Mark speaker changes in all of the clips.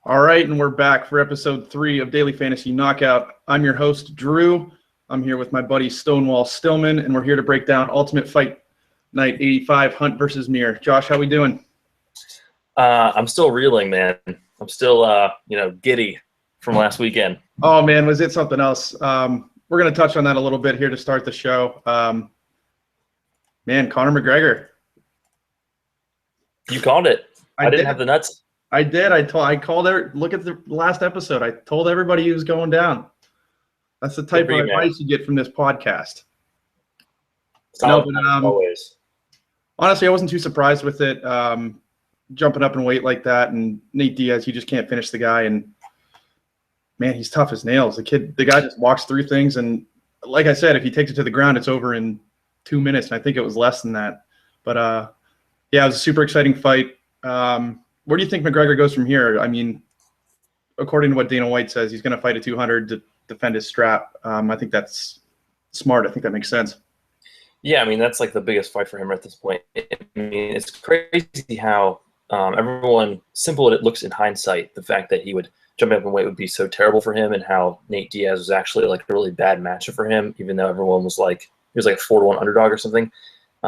Speaker 1: All right, and we're back for episode 3 of Daily Fantasy Knockout. I'm your host, Drew. I'm here with my buddy Stonewall Stillman, and we're here to break down Ultimate Fight Night 85, Hunt versus Mir. Josh, how we doing?
Speaker 2: I'm still reeling, man. I'm still, giddy from last weekend.
Speaker 1: Oh, man, was it something else? We're going to touch on that a little bit here to start the show. Man, Conor McGregor.
Speaker 2: You called it. I didn't have the nuts.
Speaker 1: I did. I called her. Look at the last episode. I told everybody he was going down. That's the type of advice you get from this podcast.
Speaker 2: Always.
Speaker 1: Honestly, I wasn't too surprised with it. Jumping up in weight like that, and Nate Diaz, you just can't finish the guy. And man, he's tough as nails. The guy just walks through things, and like I said, if he takes it to the ground, it's over in 2 minutes. And I think it was less than that. But yeah, it was a super exciting fight. Where do you think McGregor goes from here? I mean, according to what Dana White says, he's going to fight at 200 to defend his strap. I think that's smart. I think that makes sense.
Speaker 2: Yeah, I mean, that's like the biggest fight for him at this point. I mean, it's crazy how everyone, simple as it looks in hindsight, the fact that he would jump up in weight would be so terrible for him, and how Nate Diaz was actually like a really bad matchup for him, even though everyone was like, he was like a 4-1 underdog or something.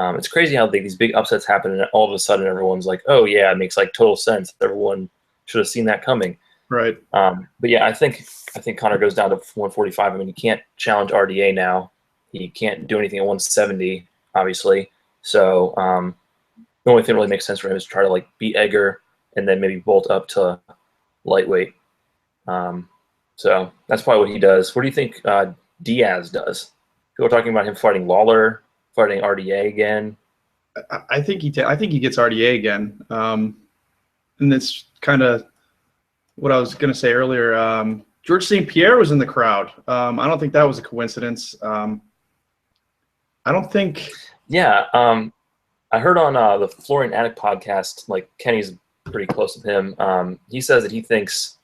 Speaker 2: It's crazy how these big upsets happen, and all of a sudden everyone's like, oh, yeah, it makes like total sense. Everyone should have seen that coming.
Speaker 1: Right.
Speaker 2: But yeah, I think Conor goes down to 145. I mean, he can't challenge RDA now. He can't do anything at 170, obviously. So the only thing that really makes sense for him is to try to like beat Edgar and then maybe bolt up to lightweight. So that's probably what he does. What do you think Diaz does? People are talking about him fighting Lawler, fighting RDA again.
Speaker 1: I think he gets RDA again. And it's kind of what I was going to say earlier. George St. Pierre was in the crowd. I don't think that was a coincidence. I don't think. Yeah,
Speaker 2: I heard on the Flooring Attic podcast, like Kenny's pretty close with him. He says that he thinks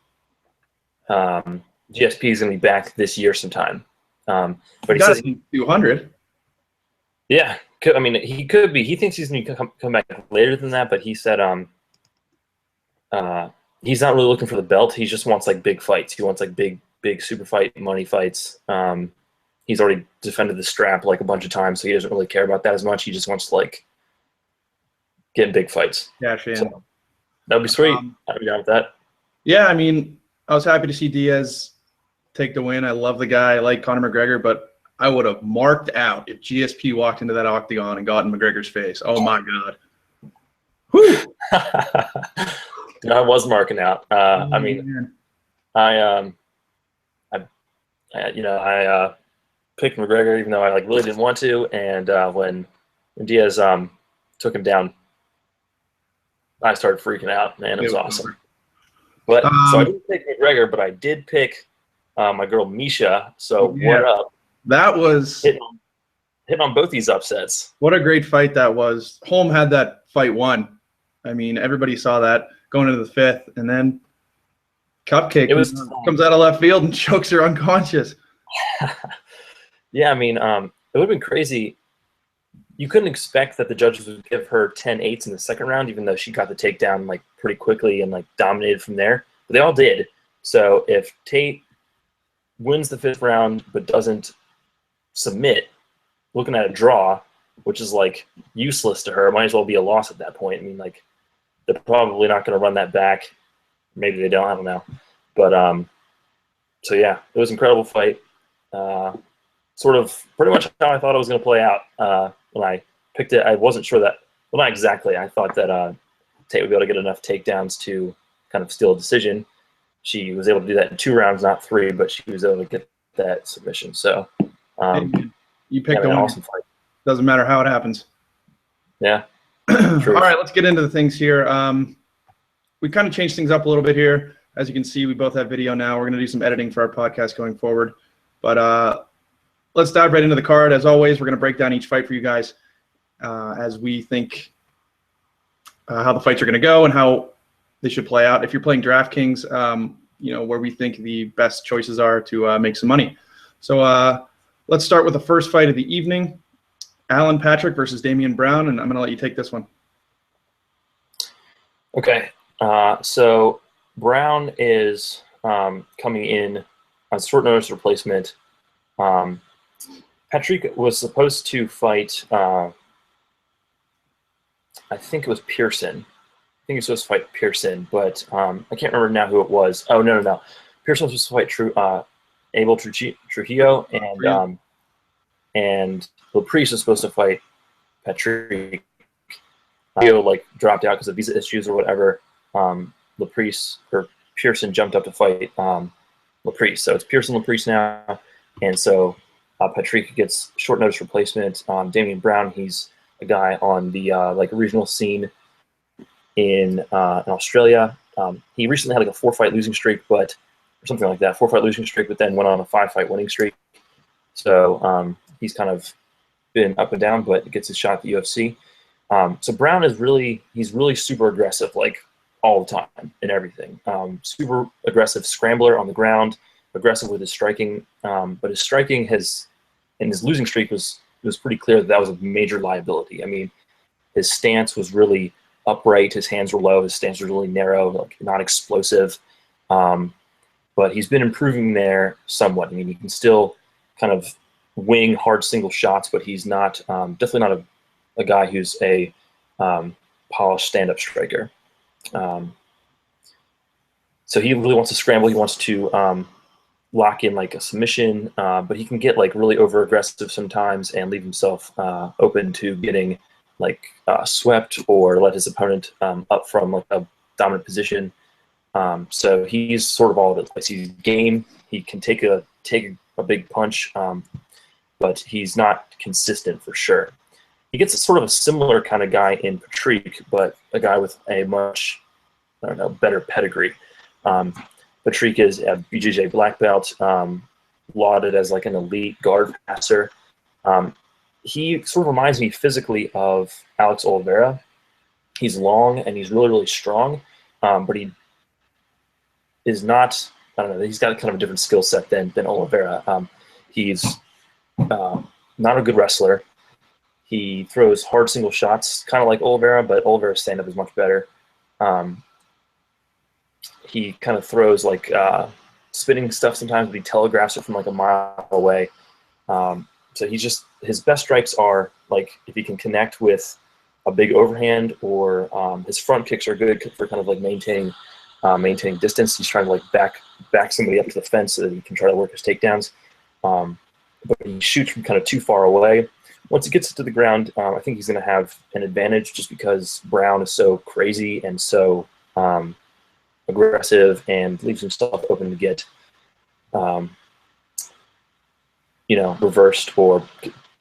Speaker 2: GSP is going to be back this year sometime. But he says
Speaker 1: 200.
Speaker 2: Yeah, I mean, he could be. He thinks he's going to come back later than that, but he said he's not really looking for the belt. He just wants like big fights. He wants like big super fight money fights. He's already defended the strap like a bunch of times, so he doesn't really care about that as much. He just wants to like get in big fights.
Speaker 1: Cash in.
Speaker 2: So, that would be sweet. I'd be down with that.
Speaker 1: Yeah, I mean, I was happy to see Diaz take the win. I love the guy. I like Conor McGregor, but I would have marked out if GSP walked into that octagon and got in McGregor's face. Oh my God. Whew.
Speaker 2: No, I was marking out. I mean, I picked McGregor even though I like really didn't want to, and when Diaz took him down, I started freaking out. Man, it was awesome. But so I didn't pick McGregor, but I did pick my girl Misha. So yeah. What up?
Speaker 1: That was
Speaker 2: hitting on both these upsets.
Speaker 1: What a great fight that was. Holm had that fight won. I mean, everybody saw that going into the 5th, and then Cupcake comes out of left field and chokes her unconscious.
Speaker 2: Yeah, I mean, it would have been crazy. You couldn't expect that the judges would give her 10-8s in the second round, even though she got the takedown like pretty quickly and like dominated from there. But they all did. So if Tate wins the 5th round but doesn't submit, looking at a draw, which is like useless to her, it might as well be a loss at that point. I mean, like, they're probably not going to run that back. Maybe they don't. I don't know. But so yeah, it was an incredible fight. Sort of pretty much how I thought it was going to play out when I picked it. I wasn't sure that. Well, not exactly. I thought that Tate would be able to get enough takedowns to kind of steal a decision. She was able to do that in 2 rounds, not 3, but she was able to get that submission. So
Speaker 1: you picked an awesome fight. Doesn't matter how it happens.
Speaker 2: Yeah.
Speaker 1: All right, let's get into the things here. We kind of changed things up a little bit here. As you can see, we both have video now. We're going to do some editing for our podcast going forward. But let's dive right into the card. As always, we're going to break down each fight for you guys as we think how the fights are going to go and how they should play out. If you're playing DraftKings, where we think the best choices are to make some money. So let's start with the first fight of the evening. Alan Patrick versus Damian Brown, and I'm going to let you take this one.
Speaker 2: Okay. So Brown is coming in on short notice replacement. Patrick was supposed to fight, I think it was Pearson. I think he was supposed to fight Pearson, but I can't remember now who it was. Oh, no. Pearson was supposed to fight Abel Trujillo, and Laprice was supposed to fight Patrick. Trujillo dropped out because of visa issues or whatever. Laprice or Pearson jumped up to fight Laprice. So it's Pearson Laprice now, and so Patrick gets short notice replacement. Damian Brown, he's a guy on the regional scene in Australia. He recently had a 4-fight losing streak, or something like that, 4-fight losing streak, but then went on a 5-fight winning streak. So he's kind of been up and down, but gets his shot at the UFC. So Brown is really super aggressive, all the time in everything. Super aggressive scrambler on the ground, aggressive with his striking, but his striking in his losing streak was pretty clear that was a major liability. I mean, his stance was really upright, his hands were low, his stance was really narrow, not explosive. But he's been improving there somewhat. I mean, he can still kind of wing hard single shots, but he's not definitely not a guy who's a polished stand-up striker. So he really wants to scramble. He wants to lock in a submission, but he can get really over-aggressive sometimes and leave himself open to getting swept or let his opponent up from a dominant position. So he's sort of all over the place. He's game. He can take a big punch, but he's not consistent for sure. He gets sort of a similar kind of guy in Patrick, but a guy with a much, better pedigree. Patrick is a BJJ black belt, lauded as an elite guard passer. He sort of reminds me physically of Alex Oliveira. He's long and he's really, really strong, but he is not, he's got kind of a different skill set than Oliveira. He's not a good wrestler. He throws hard single shots, kind of like Oliveira, but Oliveira's stand-up is much better. He kind of throws spinning stuff sometimes, but he telegraphs it from a mile away. So his best strikes are if he can connect with a big overhand, or his front kicks are good for kind of maintaining distance. He's trying to back somebody up to the fence so that he can try to work his takedowns. But he shoots from kind of too far away. Once he gets to the ground, I think he's going to have an advantage just because Brown is so crazy and so aggressive and leaves himself open to get, reversed or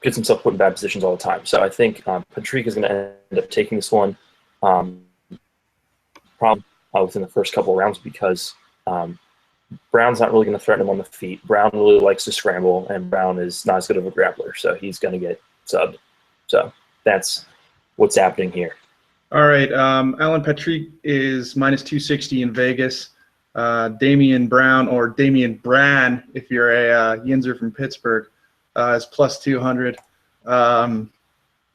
Speaker 2: gets himself put in bad positions all the time. So I think Patrick is going to end up taking this one probably within the first couple of rounds because Brown's not really going to threaten him on the feet. Brown really likes to scramble, and Brown is not as good of a grappler, so he's going to get subbed. So that's what's happening here.
Speaker 1: All right. Alan Patrick is -260 in Vegas. Damian Brown, or Damian Bran, if you're a Yinzer from Pittsburgh, is +200.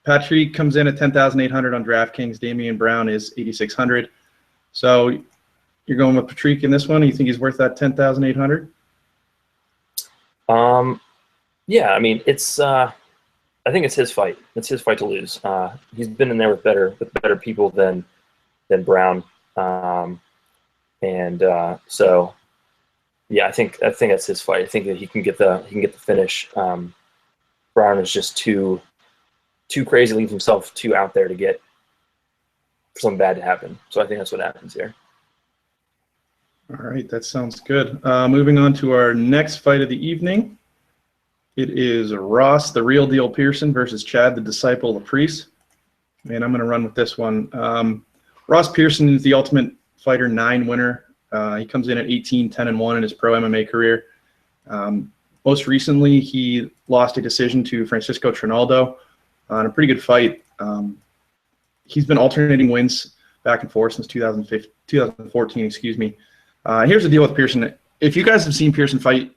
Speaker 1: Patrick comes in at 10,800 on DraftKings. Damian Brown is 8,600. So you're going with Patrick in this one? You think he's worth that 10,800?
Speaker 2: Yeah, I mean, it's I think it's his fight. It's his fight to lose. He's been in there with better people than Brown, so yeah, I think that's his fight. I think that he can get the finish. Brown is just too crazy, leaves himself too out there to get something bad to happen. So I think that's what happens here.
Speaker 1: All right, that sounds good. Moving on to our next fight of the evening. It is Ross, the real deal Pearson, versus Chad, the disciple Laprice. And I'm going to run with this one. Ross Pearson is the Ultimate Fighter 9 winner. He comes in at 18-10-1 in his pro MMA career. Most recently, he lost a decision to Francisco Trinaldo in a pretty good fight. He's been alternating wins back and forth since 2014. Excuse me. Here's the deal with Pearson. If you guys have seen Pearson fight,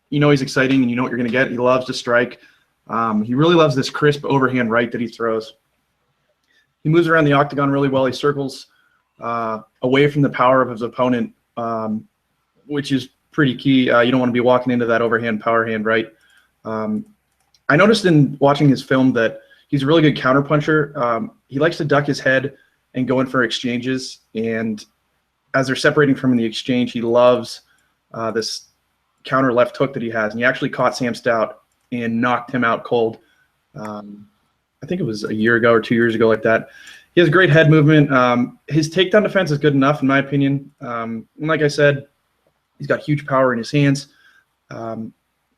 Speaker 1: you know he's exciting and you know what you're going to get. He loves to strike. He really loves this crisp overhand right that he throws. He moves around the octagon really well. He circles away from the power of his opponent, which is pretty key. You don't want to be walking into that overhand power hand, right? I noticed in watching his film that he's a really good counterpuncher. He likes to duck his head and go in for exchanges. And as they're separating from the exchange, he loves this counter left hook that he has. And he actually caught Sam Stout and knocked him out cold. I think it was a year ago or 2 years ago like that. He has great head movement. His takedown defense is good enough, in my opinion. And like I said, he's got huge power in his hands.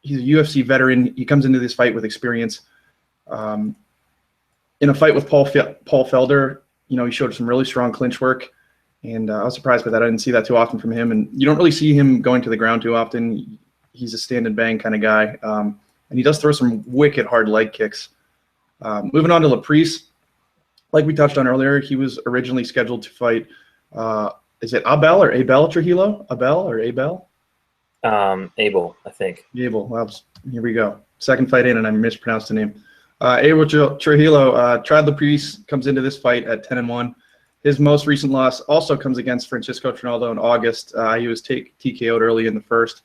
Speaker 1: He's a UFC veteran. He comes into this fight with experience. In a fight with Paul Felder, he showed some really strong clinch work, and I was surprised by that. I didn't see that too often from him, and you don't really see him going to the ground too often. He's a stand and bang kind of guy, and he does throw some wicked hard leg kicks. Moving on to Laprise, like we touched on earlier, he was originally scheduled to fight. Is it Abel or Abel Trujillo? Abel or Abel?
Speaker 2: Abel, I think.
Speaker 1: Abel. Well, here we go. Second fight in, and I mispronounced the name. Abel Trujillo tried Laprise, comes into this fight at 10-1. His most recent loss also comes against Francisco Trinaldo in August. He was TKO'd early in the first.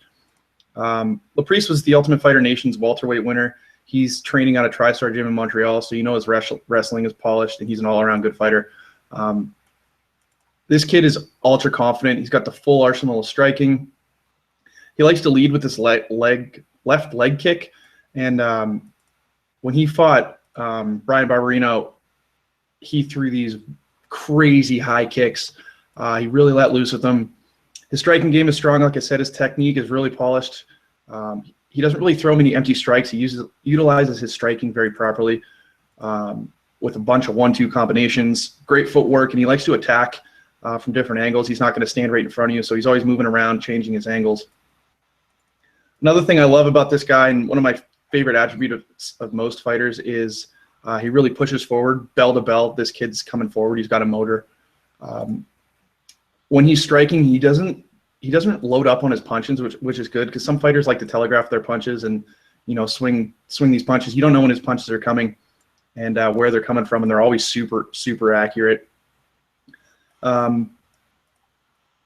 Speaker 1: Laprise was the Ultimate Fighter Nation's welterweight winner. He's training at a TriStar gym in Montreal, so his wrestling is polished, and he's an all-around good fighter. This kid is ultra confident. He's got the full arsenal of striking. He likes to lead with this left leg kick, and when he fought Brian Barberino, he threw these crazy high kicks. He really let loose with them. His striking game is strong. Like I said, his technique is really polished. He doesn't really throw many empty strikes. He utilizes his striking very properly with a bunch of 1-2 combinations, great footwork, and he likes to attack from different angles. He's not going to stand right in front of you, so he's always moving around, changing his angles. Another thing I love about this guy, and one of my favorite attributes of most fighters, is he really pushes forward, bell to bell. This kid's coming forward. He's got a motor. When he's striking, he doesn't load up on his punches, which is good, because some fighters like to telegraph their punches and swing these punches. You don't know when his punches are coming and where they're coming from, and they're always super accurate.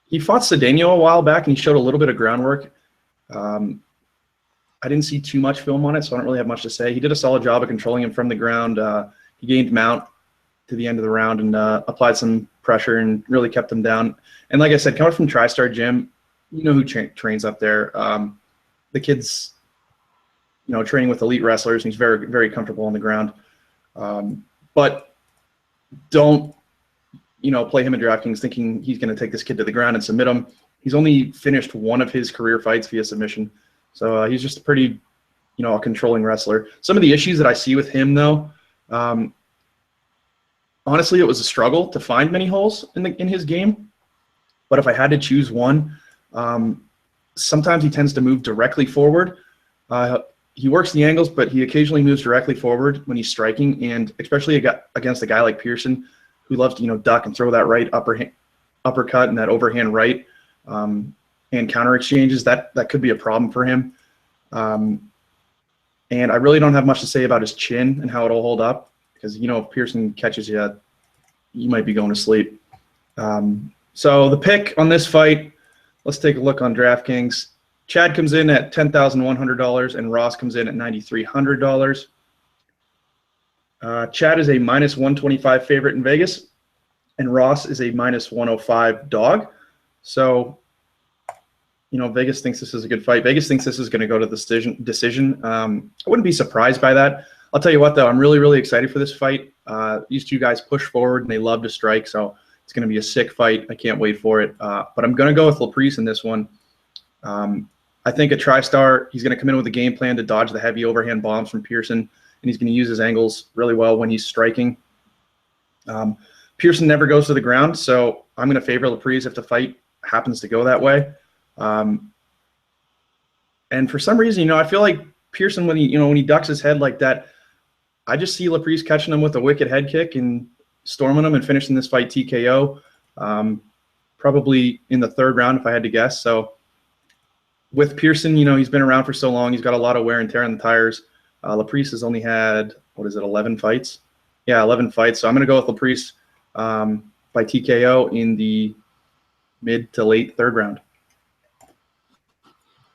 Speaker 1: He fought Cedeno a while back, and he showed a little bit of groundwork. I didn't see too much film on it, so I don't really have much to say. He did a solid job of controlling him from the ground. He gained mount to the end of the round and applied some pressure and really kept him down. And like I said, coming from TriStar Gym, who trains up there. The kid's, training with elite wrestlers, and he's very, very comfortable on the ground. But don't, play him at DraftKings thinking he's going to take this kid to the ground and submit him. He's only finished one of his career fights via submission. So he's just a pretty, a controlling wrestler. Some of the issues that I see with him, though, honestly, it was a struggle to find many holes in his game. But if I had to choose one, sometimes he tends to move directly forward. He works the angles, but he occasionally moves directly forward when he's striking, and especially against a guy like Pearson, who loves to duck and throw that right uppercut and that overhand right. And counter exchanges, that could be a problem for him. And I really don't have much to say about his chin and how it'll hold up, because if Pearson catches you, you might be going to sleep. So the pick on this fight, let's take a look on DraftKings. Chad comes in at $10,100 and Ross comes in at $9,300. Chad is a -125 favorite in Vegas, and Ross is a -105 dog. So Vegas thinks this is a good fight. Vegas thinks this is going to go to the decision. I wouldn't be surprised by that. I'll tell you what, though, I'm really, really excited for this fight. These two guys push forward, and they love to strike, so it's going to be a sick fight. I can't wait for it. But I'm going to go with Laprise in this one. I think at TriStar, he's going to come in with a game plan to dodge the heavy overhand bombs from Pearson, and he's going to use his angles really well when he's striking. Pearson never goes to the ground, so I'm going to favor Laprise if the fight happens to go that way. And for some reason, I feel like Pearson, when he ducks his head like that, I just see Laprise catching him with a wicked head kick and storming him and finishing this fight TKO, probably in the third round if I had to guess. So with Pearson, he's been around for so long, he's got a lot of wear and tear on the tires. Laprise has only had, 11 fights? Yeah, 11 fights. So I'm going to go with Laprise. by TKO in the mid to late third round.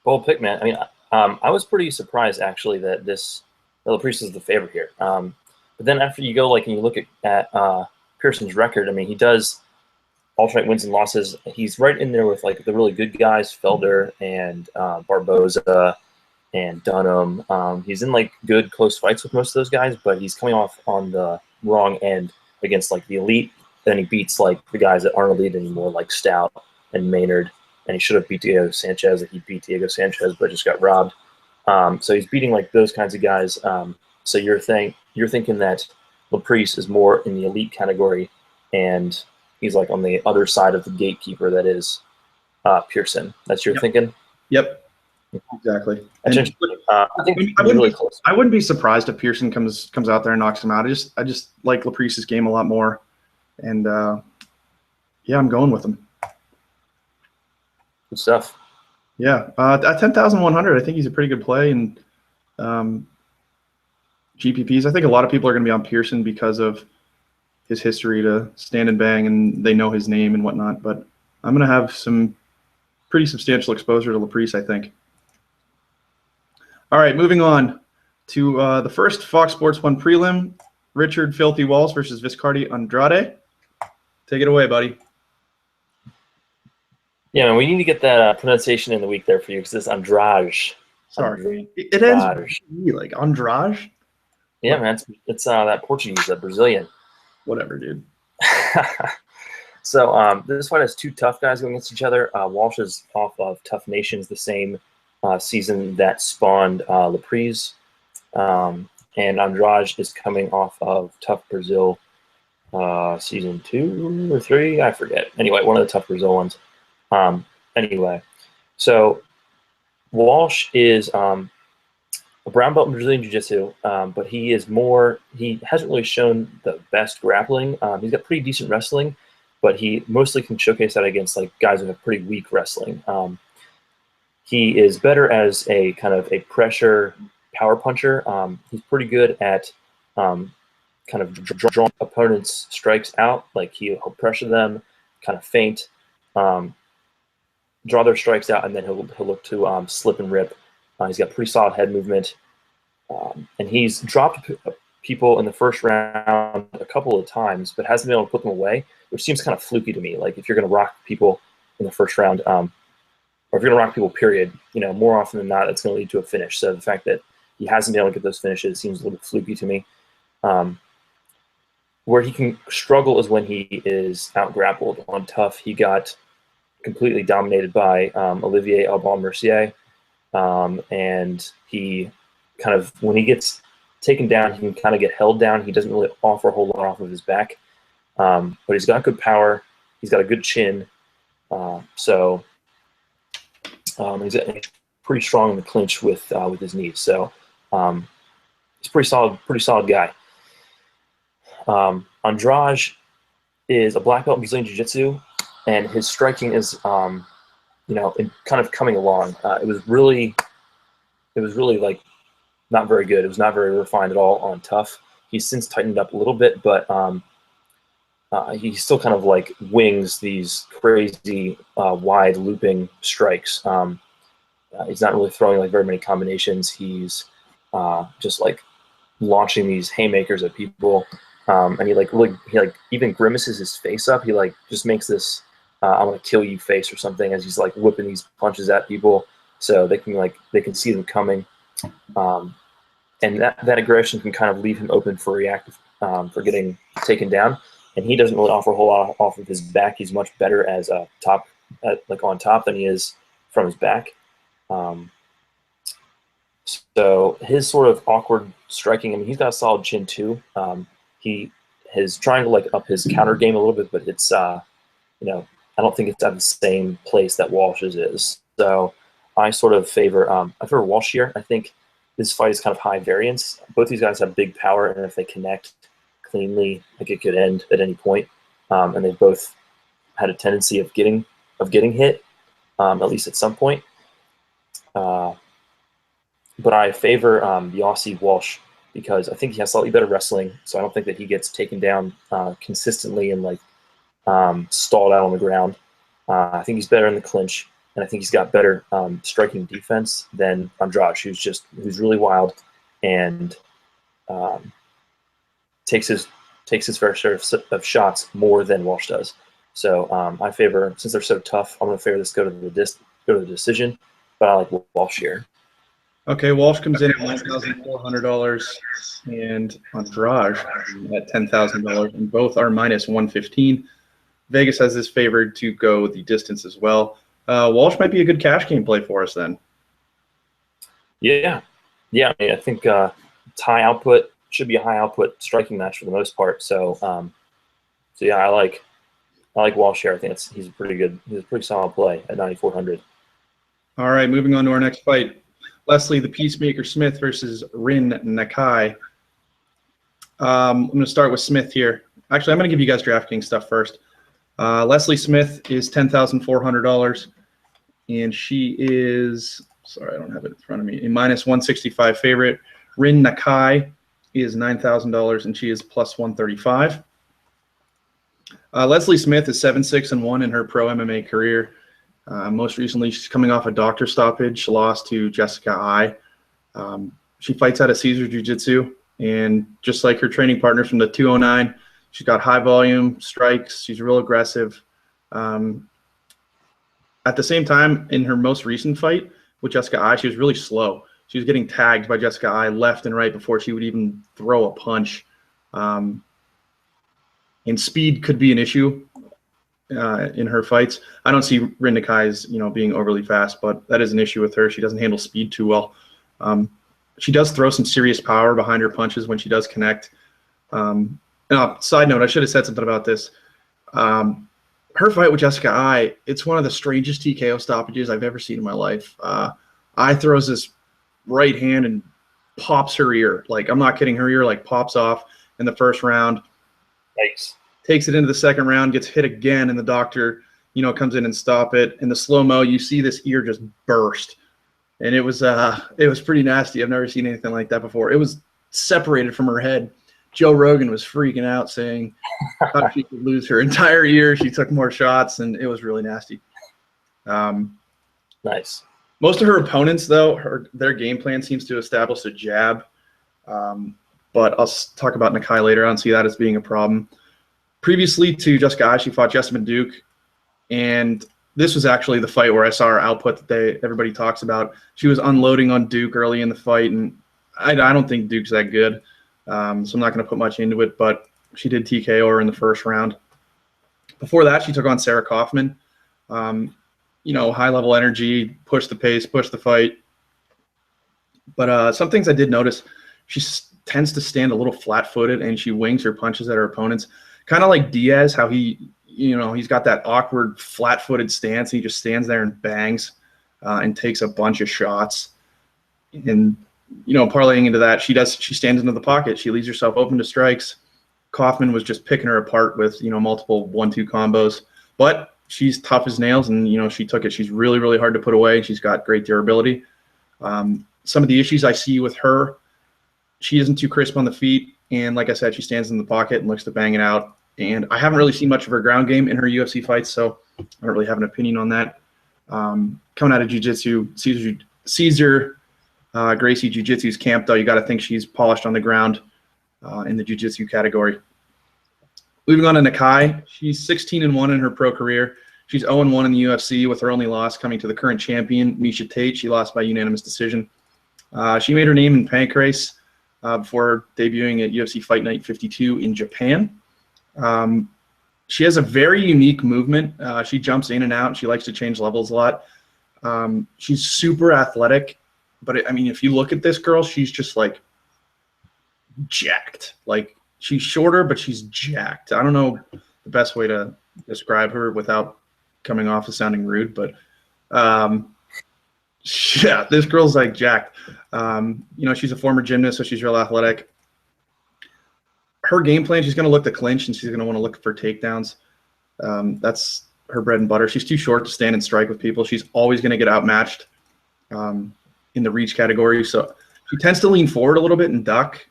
Speaker 2: Bold pick, man. I mean, I was pretty surprised actually that Laprise is the favorite here. But then after you go and you look at Pearson's record, I mean, he does alternate wins and losses. He's right in there with the really good guys, Felder and Barboza and Dunham. He's in good close fights with most of those guys, but he's coming off on the wrong end against the elite. Then he beats the guys that aren't elite anymore, like Stout and Maynard. And he should have beat Diego Sanchez. He beat Diego Sanchez, but just got robbed. So he's beating those kinds of guys. So you're thinking that Laprise is more in the elite category, and he's on the other side of the gatekeeper that is Pearson. That's your thinking?
Speaker 1: Yep. Exactly.
Speaker 2: I think really close.
Speaker 1: I wouldn't be surprised if Pearson comes out there and knocks him out. I just like Laprise's game a lot more, and yeah, I'm going with him.
Speaker 2: Good stuff.
Speaker 1: Yeah, at 10,100, I think he's a pretty good play in GPPs. I think a lot of people are going to be on Pearson because of his history to stand and bang, and they know his name and whatnot. But I'm going to have some pretty substantial exposure to Laprise, I think. All right, moving on to the first Fox Sports 1 prelim, Richard Filthy Walls versus Viscardi Andrade. Take it away, buddy.
Speaker 2: Yeah, man, we need to get that pronunciation in the week there for you because it's Andrade.
Speaker 1: Sorry. It ends like Andrade?
Speaker 2: Yeah, man, it's that Portuguese, that Brazilian.
Speaker 1: Whatever, dude.
Speaker 2: So this fight has two tough guys going against each other. Walsh is off of Tough Nations, the same season that spawned Laprise. And Andrade is coming off of Tough Brazil season 2 or 3, I forget. Anyway, one of the Tough Brazil ones. Anyway, so Walsh is a brown belt in Brazilian Jiu-Jitsu, but he hasn't really shown the best grappling. He's got pretty decent wrestling, but he mostly can showcase that against guys who have pretty weak wrestling. He is better as a kind of a pressure power puncher. He's pretty good at kind of drawing opponents' strikes out. He'll pressure them, kind of feint, draw their strikes out, and then he'll look to slip and rip. He's got pretty solid head movement, and he's dropped people in the first round a couple of times, but hasn't been able to put them away, which seems kind of fluky to me. If you're going to rock people in the first round, or if you're going to rock people, period, more often than not, it's going to lead to a finish. So the fact that he hasn't been able to get those finishes seems a little bit fluky to me. Where he can struggle is when he is out-grappled. On Tough, he got completely dominated by Olivier Aubin-Mercier, and he kind of, when he gets taken down, he can kind of get held down. He doesn't really offer a whole lot off of his back, but he's got good power. He's got a good chin, so he's pretty strong in the clinch with his knees. So he's pretty solid guy. Andrade is a black belt in Brazilian Jiu-Jitsu, and his striking is, kind of coming along. It was really not very good. It was not very refined at all on Tough. He's since tightened up a little bit, but he still kind of wings these crazy wide looping strikes. He's not really throwing very many combinations. He's just launching these haymakers at people. And he even grimaces his face up. He just makes this I'm gonna kill you face or something as he's whipping these punches at people, so they can see them coming, and that aggression can kind of leave him open for reactive for getting taken down. And he doesn't really offer a whole lot off of his back. He's much better as a on top than he is from his back. So his sort of awkward striking, I mean, he's got a solid chin too. He is trying to up his counter game a little bit, but it's I don't think it's at the same place that Walsh's is. So I sort of favor Walsh here. I think this fight is kind of high variance. Both these guys have big power, and if they connect cleanly, it could end at any point. And they've both had a tendency of getting hit, at least at some point. But I favor the Aussie Walsh because I think he has slightly better wrestling, so I don't think that he gets taken down consistently in stalled out on the ground. I think he's better in the clinch, and I think he's got better striking defense than Andrade, who's really wild and takes his fair share of shots more than Walsh does. So I favor, since they're so tough, I'm going to favor this go to the decision, but I like Walsh here.
Speaker 1: Okay, Walsh comes in at $9,400 and Andrade at $10,000, and both are minus 115. Vegas has this favored to go the distance as well. Walsh might be a good cash game play for us then.
Speaker 2: Yeah. I mean, I think it's high output, should be a high output striking match for the most part. So, yeah, I like Walsh here. I think he's a pretty solid play at 9,400.
Speaker 1: All right, moving on to our next fight. Leslie the Peacemaker Smith versus Rin Nakai. I'm going to start with Smith here. Actually, I'm going to give you guys DraftKings stuff first. Leslie Smith is $10,400, and she is, sorry, I don't have it in front of me, a minus 165 favorite. Rin Nakai is $9,000, and she is plus 135. Leslie Smith is 7-6-1 in her pro MMA career. Most recently, she's coming off a doctor stoppage. She lost to Jessica Ai. She fights out of Caesar Jiu-Jitsu, and just like her training partners from the 209, she's got high volume strikes. She's real aggressive. At the same time, in her most recent fight with Jessica Ai, she was really slow. She was getting tagged by Jessica Ai left and right before she would even throw a punch. And speed could be an issue in her fights. I don't see Rin Nakai as being overly fast, but that is an issue with her. She doesn't handle speed too well. She does throw some serious power behind her punches when she does connect. Side note, I should have said something about this. Her fight with Jessica Ai, it's one of the strangest TKO stoppages I've ever seen in my life. Ai throws this right hand and pops her ear. Like, I'm not kidding, her ear pops off in the first round.
Speaker 2: Thanks.
Speaker 1: Takes it into the second round, gets hit again, and the doctor, comes in and stop it. In the slow-mo, you see this ear just burst. And it was pretty nasty. I've never seen anything like that before. It was separated from her head. Joe Rogan was freaking out, saying how she could lose her entire ear. She took more shots, and it was really nasty.
Speaker 2: Nice.
Speaker 1: Most of her opponents, though, their game plan seems to establish a jab. But I'll talk about Nakai later. I don't see that as being a problem. Previously to Jessica Ai, she fought Jessamine Duke, and this was actually the fight where I saw her output that everybody talks about. She was unloading on Duke early in the fight, and I don't think Duke's that good, so I'm not going to put much into it, but she did TKO her in the first round. Before that, she took on Sarah Kaufman. High-level energy, push the pace, push the fight. But some things I did notice, she tends to stand a little flat-footed, and she wings her punches at her opponents. Kind of like Diaz, how he's got that awkward flat-footed stance. He just stands there and bangs and takes a bunch of shots. And, parlaying into that, she stands into the pocket. She leaves herself open to strikes. Kaufman was just picking her apart with, multiple 1-2 combos. But she's tough as nails, and, she took it. She's really, really hard to put away. She's got great durability. Some of the issues I see with her, she isn't too crisp on the feet. And like I said, she stands in the pocket and looks to bang it out. And I haven't really seen much of her ground game in her UFC fights, so I don't really have an opinion on that. Coming out of jiu-jitsu, Caesar Gracie Jiu-Jitsu's camp, though, you got to think she's polished on the ground in the jiu-jitsu category. Moving on to Nakai, she's 16-1 in her pro career. She's 0-1 in the UFC, with her only loss coming to the current champion, Miesha Tate. She lost by unanimous decision. She made her name in Pancrase before debuting at UFC Fight Night 52 in Japan. She has a very unique movement. She jumps in and out. She likes to change levels a lot. She's super athletic, but if you look at this girl, she's just jacked. She's shorter, but she's jacked. I don't know the best way to describe her without coming off as sounding rude, but yeah, this girl's jacked. She's a former gymnast, so she's real athletic. Her game plan, she's going to look to clinch, and she's going to want to look for takedowns. That's her bread and butter. She's too short to stand and strike with people. She's always going to get outmatched in the reach category. So she tends to lean forward a little bit and duck.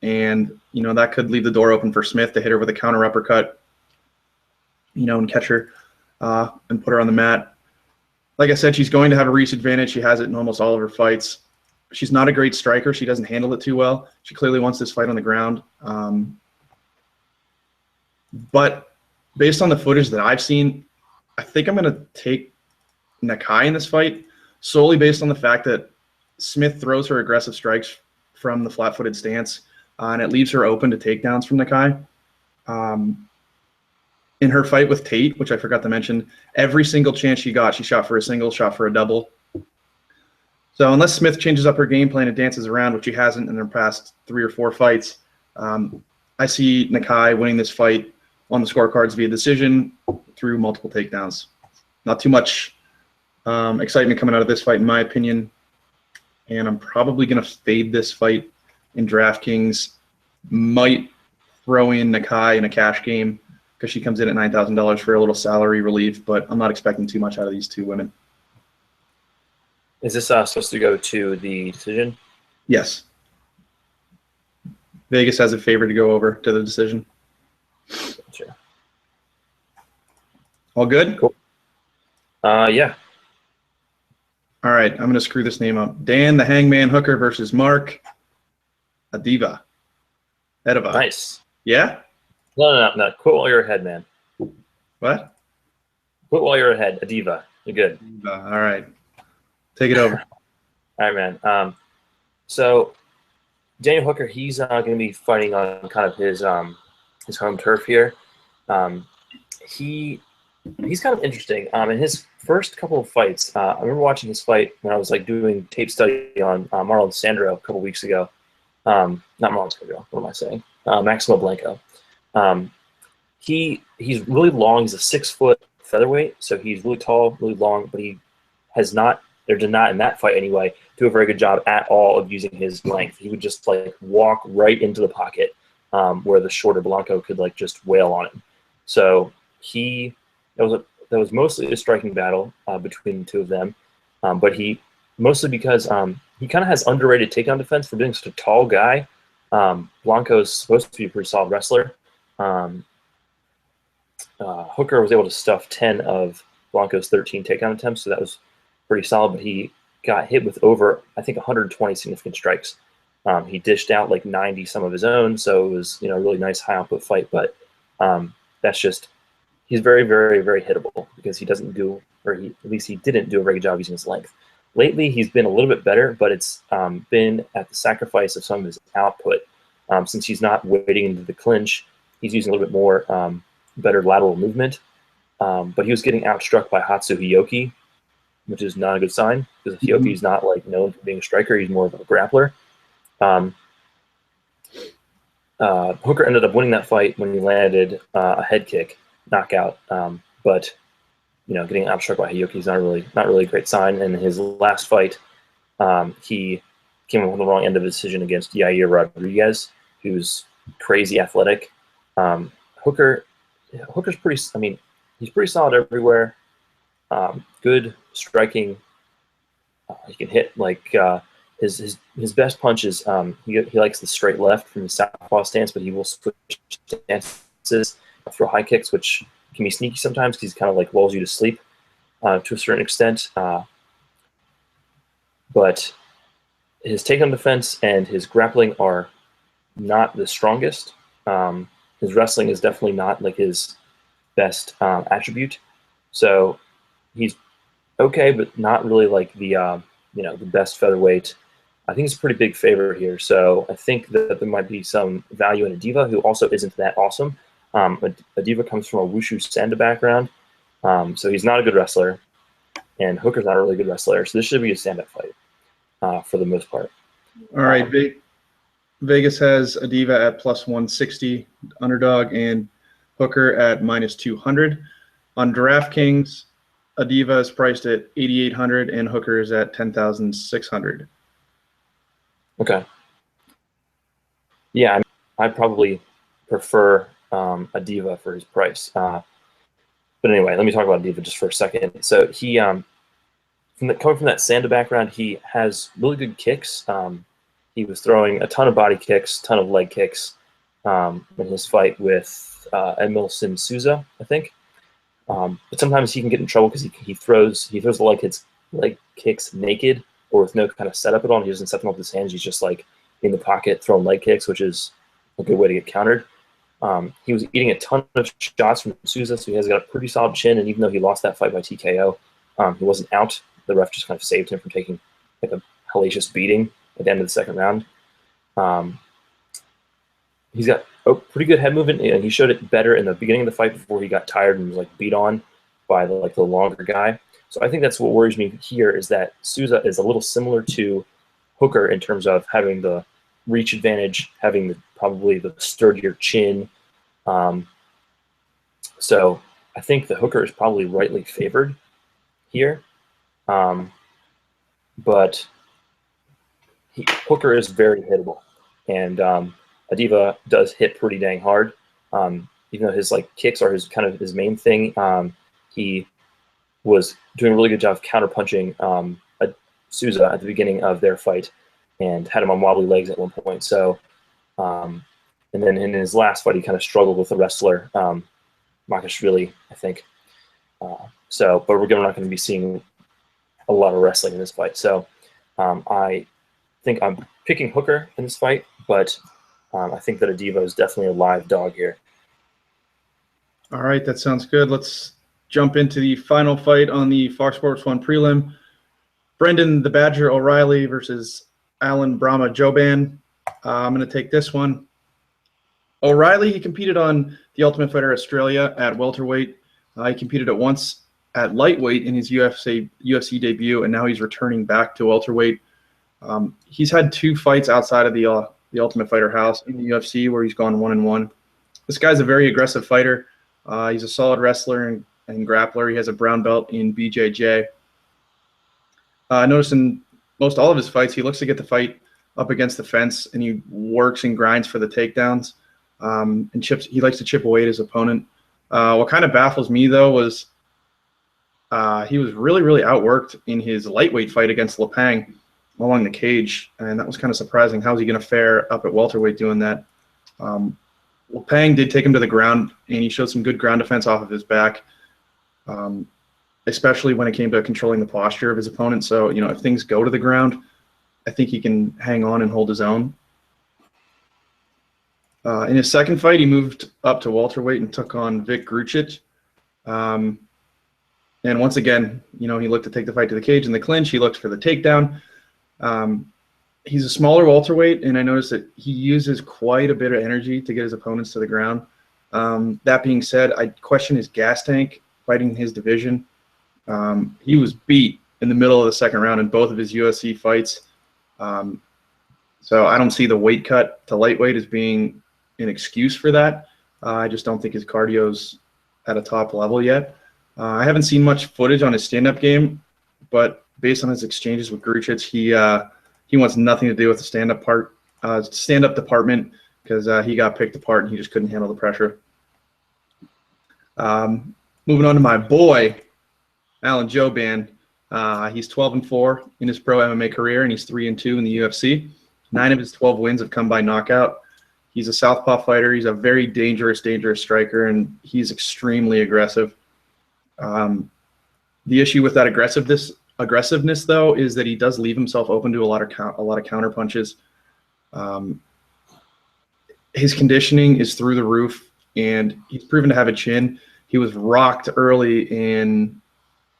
Speaker 1: And, that could leave the door open for Smith to hit her with a counter uppercut. and catch her and put her on the mat. Like I said, she's going to have a reach advantage. She has it in almost all of her fights. She's not a great striker. She doesn't handle it too well. She clearly wants this fight on the ground. But based on the footage that I've seen, I think I'm going to take Nakai in this fight, solely based on the fact that Smith throws her aggressive strikes from the flat-footed stance, and it leaves her open to takedowns from Nakai. In her fight with Tate, which I forgot to mention, every single chance she got, she shot for a single, shot for a double. So unless Smith changes up her game plan and dances around, which she hasn't in her past 3 or 4 fights, I see Nakai winning this fight on the scorecards via decision through multiple takedowns. Not too much excitement coming out of this fight, in my opinion. And I'm probably going to fade this fight in DraftKings. Might throw in Nakai in a cash game because she comes in at $9,000 for a little salary relief, but I'm not expecting too much out of these 2 women.
Speaker 2: Is this supposed to go to the decision?
Speaker 1: Yes. Vegas has a favor to go over to the decision.
Speaker 2: Gotcha.
Speaker 1: All good?
Speaker 2: Cool. Yeah.
Speaker 1: All right, I'm going to screw this name up. Dan the Hangman Hooker versus Mark Adiva. Edeva.
Speaker 2: Nice.
Speaker 1: Yeah?
Speaker 2: No. Quit while you're ahead, man.
Speaker 1: What?
Speaker 2: Quit while you're ahead. Adiva. You're good.
Speaker 1: All right. Take it over.
Speaker 2: All right, man. So Daniel Hooker, he's going to be fighting on kind of his home turf here. He's kind of interesting. In his first couple of fights, I remember watching his fight when I was doing tape study on Marlon Sandro a couple weeks ago. Not Marlon Sandro. What am I saying? Maximo Blanco. He's really long. He's a 6-foot featherweight, so he's really tall, really long, but he has not, or did not in that fight anyway, do a very good job at all of using his length. He would just walk right into the pocket where the shorter Blanco could just wail on him. So that was mostly a striking battle between the 2 of them, but mostly because he kind of has underrated takedown defense for being such a tall guy. Blanco's supposed to be a pretty solid wrestler. Hooker was able to stuff 10 of Blanco's 13 takedown attempts, so that was pretty solid, but he got hit with over, I think, 120 significant strikes. He dished out 90 some of his own, so it was a really nice high output fight, but that's just, he's very, very, very hittable because he doesn't do, or at least he didn't do a very good job using his length. Lately, he's been a little bit better, but it's been at the sacrifice of some of his output. Since he's not wading into the clinch, he's using a little bit more better lateral movement. But he was getting outstruck by Hatsu Hiyoki, which is not a good sign because Hiyoki's not known for being a striker. He's more of a grappler. Hooker ended up winning that fight when he landed a head kick knockout. But getting outstruck by Hiyoki is not really a great sign. And in his last fight, he came up on the wrong end of a decision against Yair Rodriguez, who's crazy athletic. Hooker's pretty. I mean, he's pretty solid everywhere. Good striking. He can hit his best punch is he likes the straight left from the southpaw stance, but he will switch stances, throw high kicks, which can be sneaky sometimes because he kind of lulls you to sleep to a certain extent. But his takedown defense and his grappling are not the strongest. His wrestling is definitely not his best attribute. So he's okay, but not really the the best featherweight. I think it's a pretty big favor here. So I think that there might be some value in Adiva, who also isn't that awesome. Adiva comes from a Wushu Sanda background, so he's not a good wrestler, and Hooker's not a really good wrestler. So this should be a stand-up fight for the most part.
Speaker 1: All right, Vegas has Adiva at +160 underdog and Hooker at -200. On DraftKings, Adiva is priced at 8,800 and Hooker is at 10,600.
Speaker 2: Okay. Yeah, I'd probably prefer Adiva for his price. But anyway, let me talk about Adiva just for a second. So he, coming from that Sanda background, he has really good kicks. He was throwing a ton of body kicks, ton of leg kicks in his fight with Emilson Souza, I think. But sometimes he can get in trouble because he throws the leg kicks naked or with no kind of setup at all. And he doesn't set them up with his hands. He's just like in the pocket throwing leg kicks, which is a good way to get countered. He was eating a ton of shots from Souza, so he has got a pretty solid chin. And even though he lost that fight by TKO, he wasn't out. The ref just kind of saved him from taking like a hellacious beating at the end of the second round. He's got a pretty good head movement, and he showed it better in the beginning of the fight before he got tired and was like beat on by the longer guy. So I think that's what worries me here is that Souza is a little similar to Hooker in terms of having the reach advantage, having probably the sturdier chin. So I think the Hooker is probably rightly favored here. But Hooker is very hittable, and Adiva does hit pretty dang hard. Even though his kicks are his main thing, he was doing a really good job of counterpunching Souza at the beginning of their fight and had him on wobbly legs at one point. So, and then in his last fight, he kind of struggled with the wrestler, Makashvili, I think. But we're not going to be seeing a lot of wrestling in this fight. So I think I'm picking Hooker in this fight, but I think that Adiva is definitely a live dog here.
Speaker 1: All right, that sounds good. Let's jump into the final fight on the Fox Sports 1 prelim. Brendan the Badger O'Reilly versus Alan Brahma Joban. I'm going to take this one. O'Reilly, he competed on the Ultimate Fighter Australia at welterweight. He competed at once at lightweight in his UFC debut, and now he's returning back to welterweight. He's had 2 fights outside of the Ultimate Fighter house in the UFC where he's gone 1-1. This guy's a very aggressive fighter. He's a solid wrestler and grappler. He has a brown belt in BJJ. I noticed in most all of his fights, he looks to get the fight up against the fence, and he works and grinds for the takedowns. And chips. He likes to chip away at his opponent. What kind of baffles me, though, was he was really, really outworked in his lightweight fight against Lepang along the cage, and that was kind of surprising. How's he going to fare up at welterweight doing that? Lepang did take him to the ground, and he showed some good ground defense off of his back, especially when it came to controlling the posture of his opponent. So, if things go to the ground, I think he can hang on and hold his own. In his second fight, he moved up to welterweight and took on Vic Grucic. And once again, he looked to take the fight to the cage. In the clinch, he looked for the takedown. He's a smaller welterweight, and I noticed that he uses quite a bit of energy to get his opponents to the ground. That being said, I question his gas tank fighting his division. He was beat in the middle of the second round in both of his UFC fights. So I don't see the weight cut to lightweight as being an excuse for that. I just don't think his cardio's at a top level yet. I haven't seen much footage on his stand-up game, but based on his exchanges with Grucic, he wants nothing to do with the stand-up department because he got picked apart and he just couldn't handle the pressure. Moving on to my boy, Alan Joban. He's 12-4 in his pro MMA career, and he's 3-2 in the UFC. 9 of his 12 wins have come by knockout. He's a southpaw fighter. He's a very dangerous striker, and he's extremely aggressive. The issue with that aggressiveness, though, is that he does leave himself open to a lot of counter punches. His conditioning is through the roof, and he's proven to have a chin. He was rocked early in,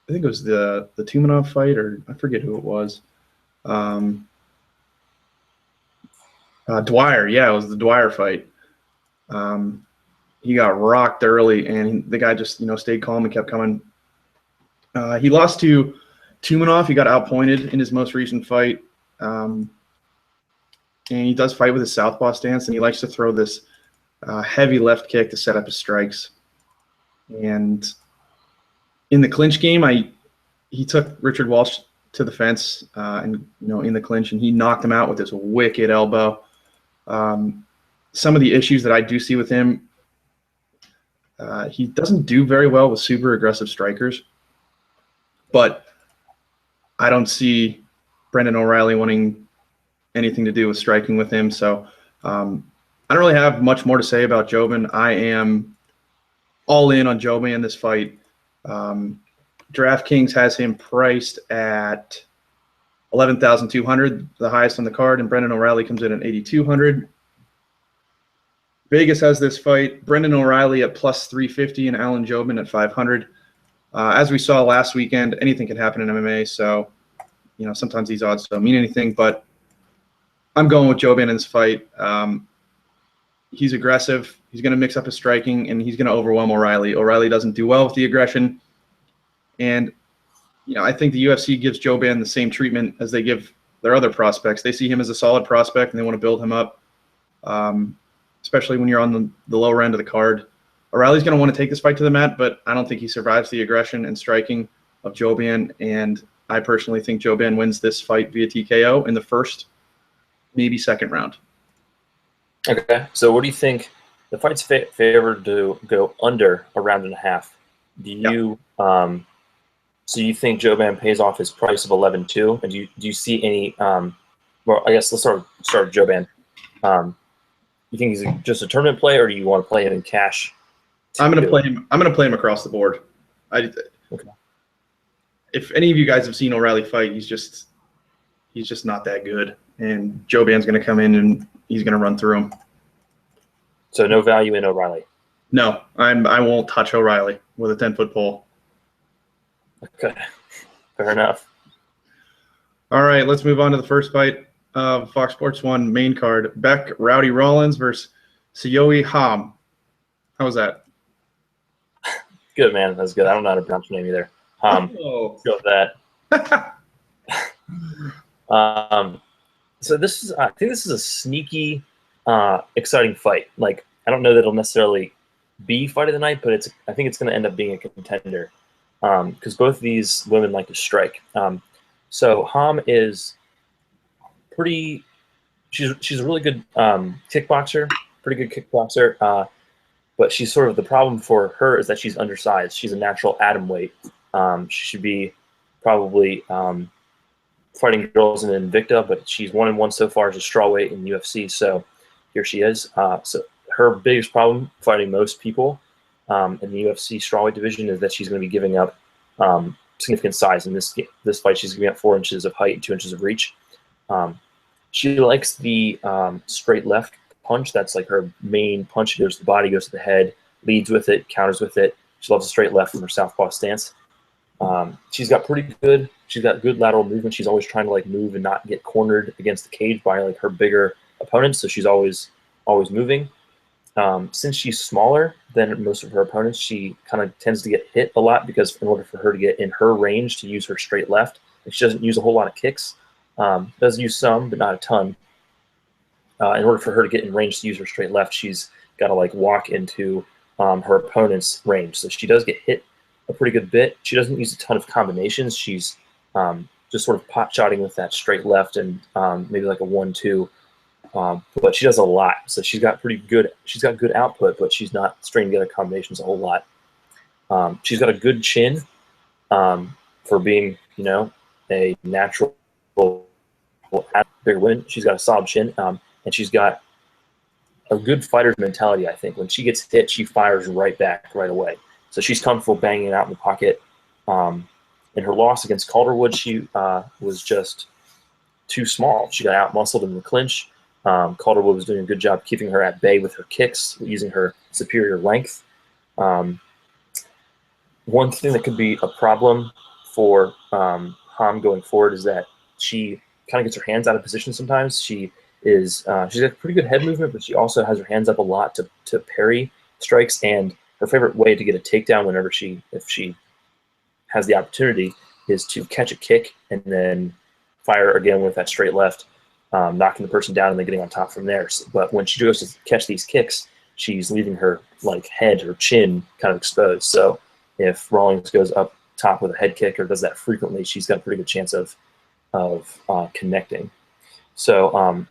Speaker 1: I think it was the Tumanov fight, or I forget who it was. Dwyer, yeah, it was the Dwyer fight. He got rocked early, and the guy just stayed calm and kept coming. He lost to Tumanov. He got outpointed in his most recent fight, and he does fight with his southpaw stance, and he likes to throw this heavy left kick to set up his strikes. And in the clinch game, he took Richard Walsh to the fence, and in the clinch, and he knocked him out with this wicked elbow. Some of the issues that I do see with him, he doesn't do very well with super aggressive strikers, but I don't see Brendan O'Reilly wanting anything to do with striking with him. So I don't really have much more to say about Joban. I am all in on Joban in this fight. DraftKings has him priced at 11,200, the highest on the card, and Brendan O'Reilly comes in at 8,200. Vegas has this fight, Brendan O'Reilly at plus 350 and Alan Jobin at 500. As we saw last weekend, anything can happen in MMA, so sometimes these odds don't mean anything, but I'm going with Jobin in this fight. He's aggressive. He's going to mix up his striking, and he's going to overwhelm O'Reilly. O'Reilly doesn't do well with the aggression, and I think the UFC gives Jobin the same treatment as they give their other prospects. They see him as a solid prospect, and they want to build him up, especially when you're on the lower end of the card. O'Reilly's going to want to take this fight to the mat, but I don't think he survives the aggression and striking of Jobin, and I personally think Jobin wins this fight via TKO in the first, maybe second round.
Speaker 2: Okay, so what do you think? The fight's favored to go under a round and a half. Do you so you think Jobin pays off his price of 11-2? And do you see any? Well, I guess let's start with Jobin. You think he's just a tournament play, or do you want to play him in cash?
Speaker 1: I'm going to play him. I'm going to play him across the board. Okay. If any of you guys have seen O'Reilly fight, he's just not that good. And Jobin's going to come in and he's going to run through him.
Speaker 2: So no value in O'Reilly.
Speaker 1: No, I won't touch O'Reilly with a 10-foot pole.
Speaker 2: Okay, fair enough.
Speaker 1: All right, let's move on to the first fight of Fox Sports 1 main card. Beck Rowdy Rollins versus Siyohi Ham. How was that?
Speaker 2: Good, man. That's good. I don't know how to pronounce your name either. Go with that. So this is, I think this is a sneaky, exciting fight. Like, I don't know that it'll necessarily be fight of the night, but I think it's going to end up being a contender because both of these women like to strike. So Ham is pretty. She's a really good kickboxer, pretty good kickboxer. But she's sort of, the problem for her is that she's undersized. She's a natural atom weight. She should be probably fighting girls in Invicta, but she's 1-1 so far as a strawweight in UFC. So here she is. So her biggest problem fighting most people in the UFC strawweight division is that she's going to be giving up significant size. In this fight, she's giving up 4 inches of height and 2 inches of reach. She likes the straight left punch. That's like her main punch. She goes to the body, goes to the head, leads with it, counters with it. She loves a straight left from her southpaw stance. She's got good lateral movement. She's always trying to like move and not get cornered against the cage by like her bigger opponents. So she's always moving. Since she's smaller than most of her opponents, she kind of tends to get hit a lot because in order for her to get in her range to use her straight left, she doesn't use a whole lot of kicks. Does use some, but not a ton. In order for her to get in range to use her straight left, she's got to like walk into her opponent's range. So she does get hit a pretty good bit. She doesn't use a ton of combinations. She's just sort of pot shotting with that straight left and maybe like a 1-2. But she does a lot. So she's got good output, but she's not stringing together combinations a whole lot. She's got a good chin for being, a natural bigger woman. She's got a solid chin. And she's got a good fighter's mentality, I think. When she gets hit, she fires right back right away. So she's comfortable banging it out in the pocket. In her loss against Calderwood, she was just too small. She got out-muscled in the clinch. Calderwood was doing a good job keeping her at bay with her kicks, using her superior length. One thing that could be a problem for Ham going forward is that she kind of gets her hands out of position sometimes. She's got pretty good head movement, but she also has her hands up a lot to parry strikes. And her favorite way to get a takedown if she has the opportunity is to catch a kick and then fire again with that straight left, knocking the person down and then getting on top from there. But when she goes to catch these kicks, she's leaving her like head or chin kind of exposed. So if Rawlings goes up top with a head kick or does that frequently, she's got a pretty good chance of connecting. So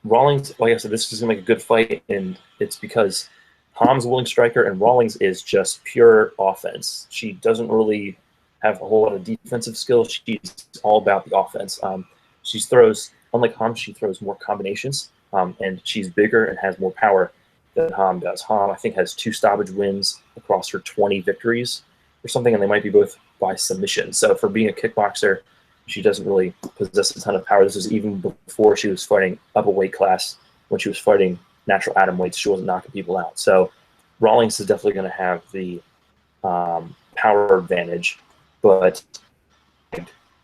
Speaker 2: Rawlings, like I said, this is going to make a good fight, and it's because Ham's a willing striker, and Rawlings is just pure offense. She doesn't really have a whole lot of defensive skills. She's all about the offense. She throws, unlike Ham, she throws more combinations, and she's bigger and has more power than Ham does. Ham, I think, has 2 stoppage wins across her 20 victories. or something, and they might be both by submission. So for being a kickboxer, she doesn't really possess a ton of power. This was even before she was fighting up a weight class. When she was fighting natural atom weights, she wasn't knocking people out. So Rawlings is definitely going to have the power advantage, but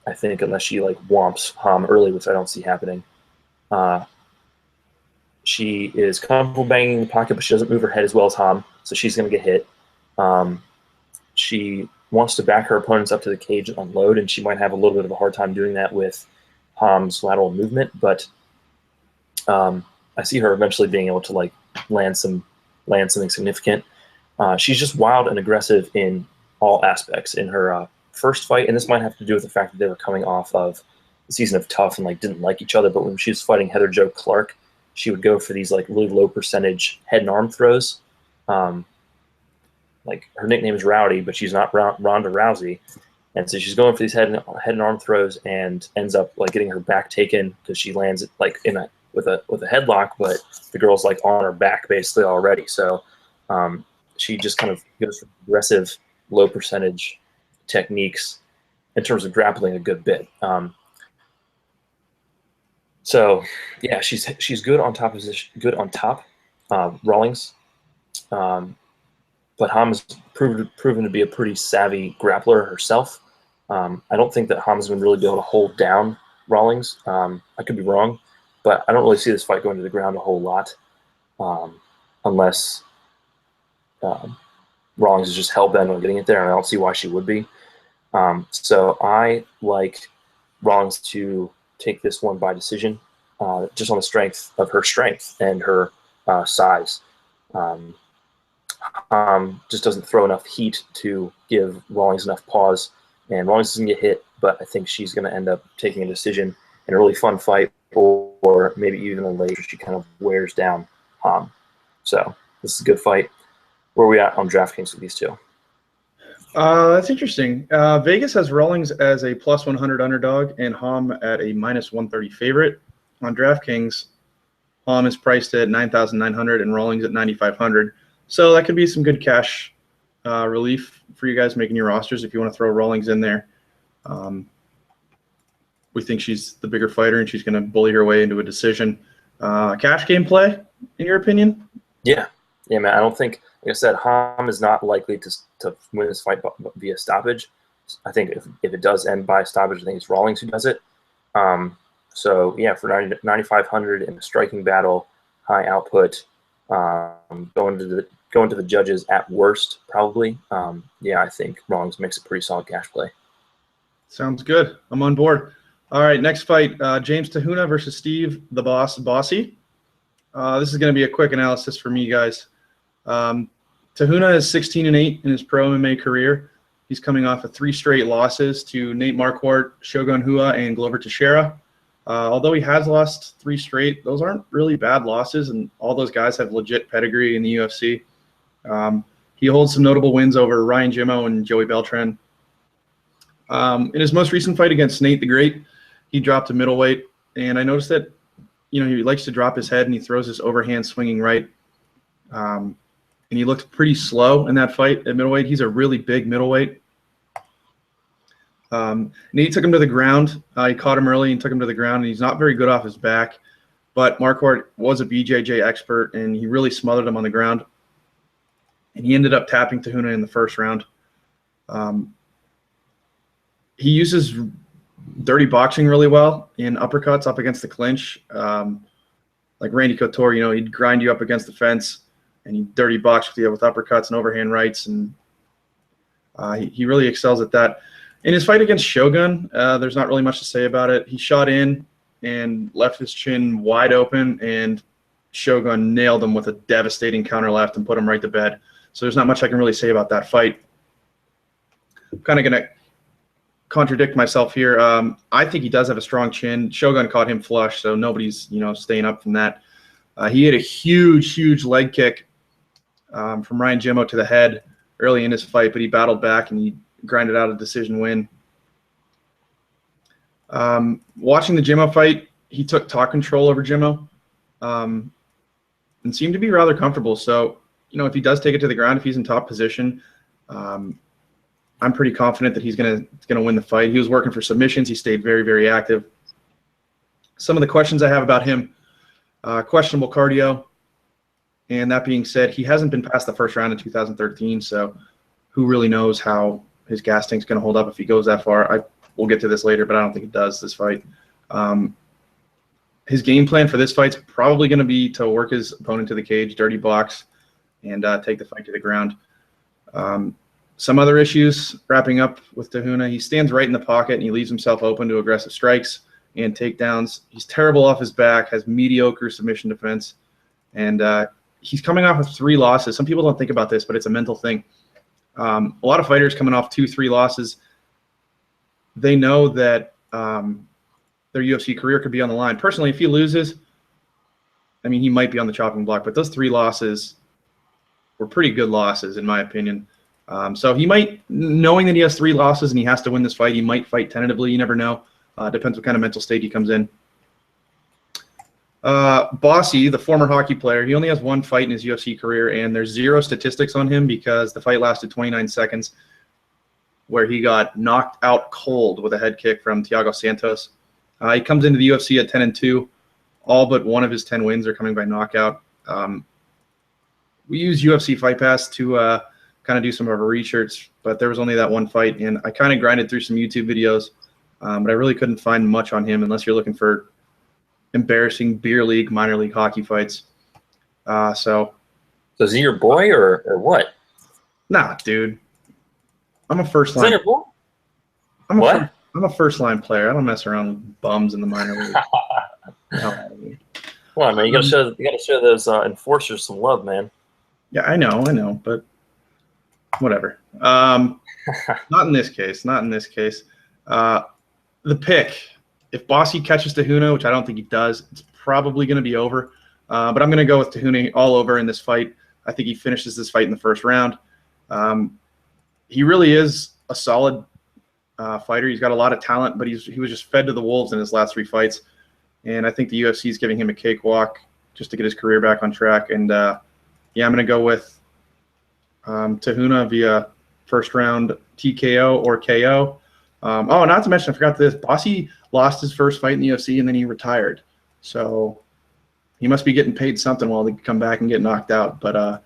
Speaker 2: I think unless she like whomps Ham early, which I don't see happening, she is comfortable banging in the pocket, but she doesn't move her head as well as Ham, so she's going to get hit. She wants to back her opponents up to the cage and unload, and she might have a little bit of a hard time doing that with Ham's lateral movement, but I see her eventually being able to like land something significant. She's just wild and aggressive in all aspects. In her first fight, and this might have to do with the fact that they were coming off of the season of Tough and like didn't like each other, but when she was fighting Heather Jo Clark, she would go for these like really low percentage head and arm throws. Like her nickname is Rowdy, but she's not Ronda Rousey, and so she's going for these head and arm throws and ends up like getting her back taken because she lands like with a headlock, but the girl's like on her back basically already. So she just kind of goes for aggressive, low percentage techniques in terms of grappling a good bit. So yeah, she's good on top position, good on top. Rawlings. But Ham has proven to be a pretty savvy grappler herself. I don't think that Ham's going to really be able to hold down Rawlings. I could be wrong, but I don't really see this fight going to the ground a whole lot unless Rawlings is just hell-bent on getting it there, and I don't see why she would be. So I like Rawlings to take this one by decision, just on the strength of her strength and her size. Just doesn't throw enough heat to give Rawlings enough pause, and Rawlings doesn't get hit, but I think she's going to end up taking a decision in a really fun fight, or maybe even a later she kind of wears down Ham. So this is a good fight. Where are we at on DraftKings with these two?
Speaker 1: That's interesting. Vegas has Rawlings as a plus 100 underdog and Ham at a minus 130 favorite. On DraftKings, Ham is priced at 9,900 and Rawlings at 9,500. So that could be some good cash relief for you guys making your rosters if you want to throw Rawlings in there. We think she's the bigger fighter and she's going to bully her way into a decision. Cash game play, in your opinion?
Speaker 2: Yeah, man. I don't think, like I said, Ham is not likely to win this fight via stoppage. I think if it does end by stoppage, I think it's Rawlings who does it. So yeah, for 9,500 in a striking battle, high output, going to the judges at worst, probably. Yeah, I think Rawlings makes a pretty solid cash play.
Speaker 1: Sounds good. I'm on board. All right, next fight, James Tahuna versus Steve the Boss Bossy. This is going to be a quick analysis for me, guys. Tahuna is 16-8 in his pro MMA career. He's coming off of 3 straight losses to Nate Marquardt, Shogun Rua, and Glover Teixeira. Although he has lost 3 straight, those aren't really bad losses, and all those guys have legit pedigree in the UFC. He holds some notable wins over Ryan Jimmo and Joey Beltran. In his most recent fight against Nate the Great, he dropped a middleweight, and I noticed that he likes to drop his head and he throws his overhand swinging right. And he looked pretty slow in that fight at middleweight. He's a really big middleweight. Nate took him to the ground. He caught him early and took him to the ground, and he's not very good off his back. But Marquardt was a BJJ expert, and he really smothered him on the ground. And he ended up tapping Tahuna in the first round. He uses dirty boxing really well in uppercuts up against the clinch. Like Randy Couture, he'd grind you up against the fence, and he'd dirty box with you with uppercuts and overhand rights, and he really excels at that. In his fight against Shogun, there's not really much to say about it. He shot in and left his chin wide open, and Shogun nailed him with a devastating counter left and put him right to bed. So there's not much I can really say about that fight. I'm kind of going to contradict myself here. I think he does have a strong chin. Shogun caught him flush, so nobody's staying up from that. He hit a huge leg kick from Ryan Jimmo to the head early in his fight, but he battled back and he grinded out a decision win. Watching the Jimmo fight, he took top control over Jimmo and seemed to be rather comfortable. So, if he does take it to the ground, if he's in top position, I'm pretty confident that he's gonna win the fight. He was working for submissions. He stayed very, very active. Some of the questions I have about him: questionable cardio. And that being said, he hasn't been past the first round in 2013, so who really knows how his gas tank's going to hold up if he goes that far. We'll get to this later, but I don't think it does this fight. His game plan for this fight's probably going to be to work his opponent to the cage, dirty box, and take the fight to the ground. Some other issues, wrapping up with Tahuna, he stands right in the pocket and he leaves himself open to aggressive strikes and takedowns. He's terrible off his back, has mediocre submission defense, and he's coming off of 3 losses. Some people don't think about this, but it's a mental thing. A lot of fighters coming off 2-3 losses, they know that their UFC career could be on the line. Personally, if he loses, I mean, he might be on the chopping block, but those 3 losses were pretty good losses, in my opinion. So he might, knowing that he has 3 losses and he has to win this fight, he might fight tentatively. You never know. Depends what kind of mental state he comes in. Bossy, the former hockey player, he only has 1 fight in his UFC career, and there's 0 statistics on him because the fight lasted 29 seconds, where he got knocked out cold with a head kick from Thiago Santos. He comes into the UFC at 10-2. All but 1 of his 10 wins are coming by knockout. We use UFC Fight Pass to kind of do some of our research, but there was only that 1 fight, and I kind of grinded through some YouTube videos, but I really couldn't find much on him unless you're looking for embarrassing beer league, minor league hockey fights. So
Speaker 2: is he your boy or what?
Speaker 1: Nah, dude. I'm a first line.
Speaker 2: Is that your boy?
Speaker 1: I'm a first line player. I don't mess around with bums in the minor league.
Speaker 2: Come on, man. You gotta show those enforcers some love, man.
Speaker 1: Yeah, I know, but whatever. Not in this case. Not in this case. The pick. If Bossy catches Tahuna, which I don't think he does, it's probably going to be over. But I'm going to go with Tahuna all over in this fight. I think he finishes this fight in the first round. He really is a solid fighter. He's got a lot of talent, but he was just fed to the wolves in his last 3 fights. And I think the UFC is giving him a cakewalk just to get his career back on track. And, yeah, I'm going to go with Tahuna via first round TKO or KO. Oh, not to mention, I forgot this. Bossy lost his first fight in the UFC, and then he retired. So he must be getting paid something while they come back and get knocked out. But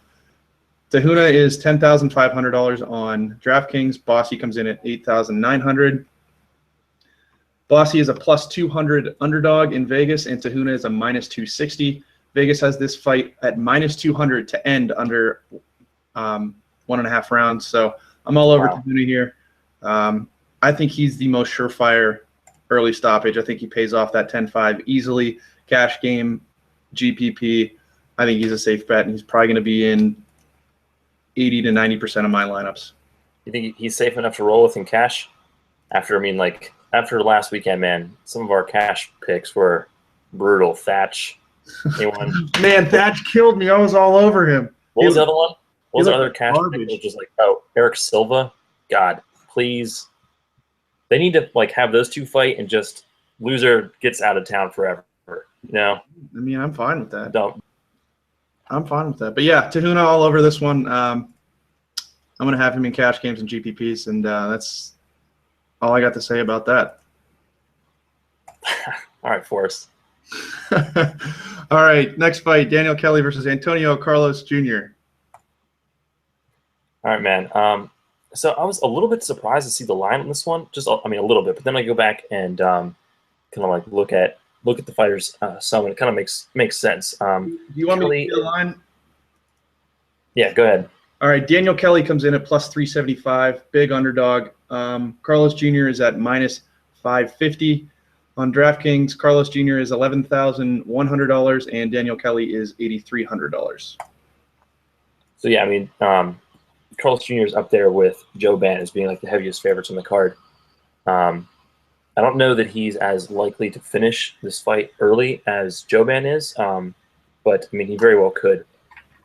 Speaker 1: Tahuna is $10,500 on DraftKings. Bossy comes in at $8,900. Bossy is a +200 underdog in Vegas, and Tahuna is a -260. Vegas has this fight at -200 to end under 1.5 rounds. So I'm all over Tahuna here. I think he's the most surefire early stoppage. I think he pays off that 10-5 easily. Cash game, GPP. I think he's a safe bet, and he's probably going to be in 80 to 90% of my lineups.
Speaker 2: You think he's safe enough to roll with in cash? After last weekend, man, some of our cash picks were brutal. Thatch, anyone?
Speaker 1: Man, Thatch killed me. I was all over him.
Speaker 2: What was the other one? What was the other cash pick? Just like, Eric Silva. God, please. They need to have those 2 fight, and just loser gets out of town forever. You know?
Speaker 1: I mean, I'm fine with that.
Speaker 2: Don't.
Speaker 1: I'm fine with that. But yeah, Tahuna all over this one. I'm going to have him in cash games and GPPs, and that's all I got to say about that.
Speaker 2: All right, Forrest.
Speaker 1: All right, next fight, Daniel Kelly versus Antonio Carlos Jr.
Speaker 2: All right, man. So I was a little bit surprised to see the line on this one. A little bit, but then I go back and kind of look at the fighters some, and it kind of makes sense.
Speaker 1: Do you want me to see the line?
Speaker 2: Yeah, go ahead.
Speaker 1: All right, Daniel Kelly comes in at +375, big underdog. Carlos Jr. is at -550. On DraftKings, Carlos Jr. is $11,100, and Daniel Kelly is $8,300.
Speaker 2: So yeah, Carlos Jr. is up there with Joe Ban as being the heaviest favorites on the card. I don't know that he's as likely to finish this fight early as Joe Ban is, but he very well could.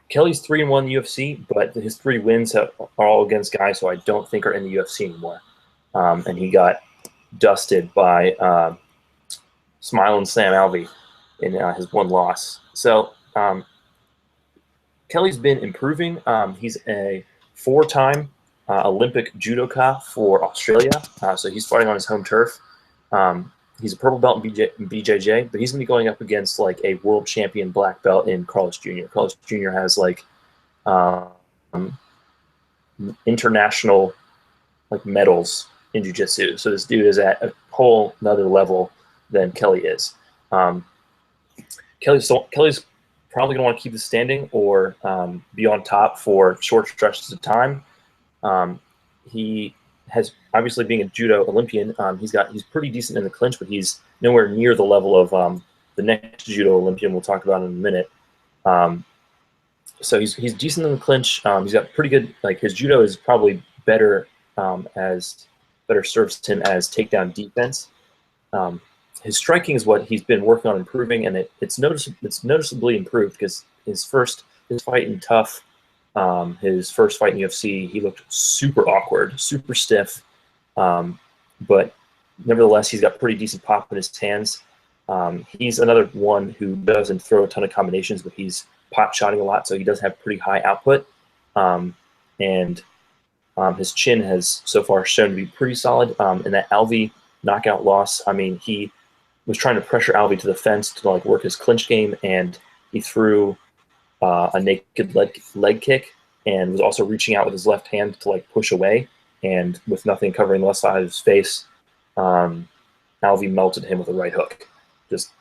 Speaker 2: Kelly's 3-1 in the UFC, but his 3 wins are all against guys who I don't think are in the UFC anymore. And he got dusted by Smile and Sam Alvey in his 1 loss. So Kelly's been improving. He's a 4-time Olympic judoka for Australia. So he's fighting on his home turf. He's a purple belt in BJJ, but he's going to be going up against like a world champion black belt in Carlos Jr. Carlos Jr. has like international like medals in jiu-jitsu. So this dude is at a whole another level than Kelly is. Kelly's probably going to want to keep the standing or be on top for short stretches of time. He has obviously being a judo Olympian. He's pretty decent in the clinch, but he's nowhere near the level of the next judo Olympian we'll talk about in a minute. So he's decent in the clinch. He's got pretty good, like his judo is probably better better serves him as takedown defense. His striking is what he's been working on improving, and it's noticeably improved because his fight in Tough, his first fight in UFC, he looked super awkward, super stiff, but nevertheless, he's got pretty decent pop in his hands. He's another one who doesn't throw a ton of combinations, but he's pot-shotting a lot, so he does have pretty high output. And his chin has so far shown to be pretty solid. In that Alvey knockout loss, I mean, he was trying to pressure Alvey to the fence to like work his clinch game, and he threw a naked leg kick and was also reaching out with his left hand to like push away, and with nothing covering the left side of his face, Alvey melted him with a right hook, just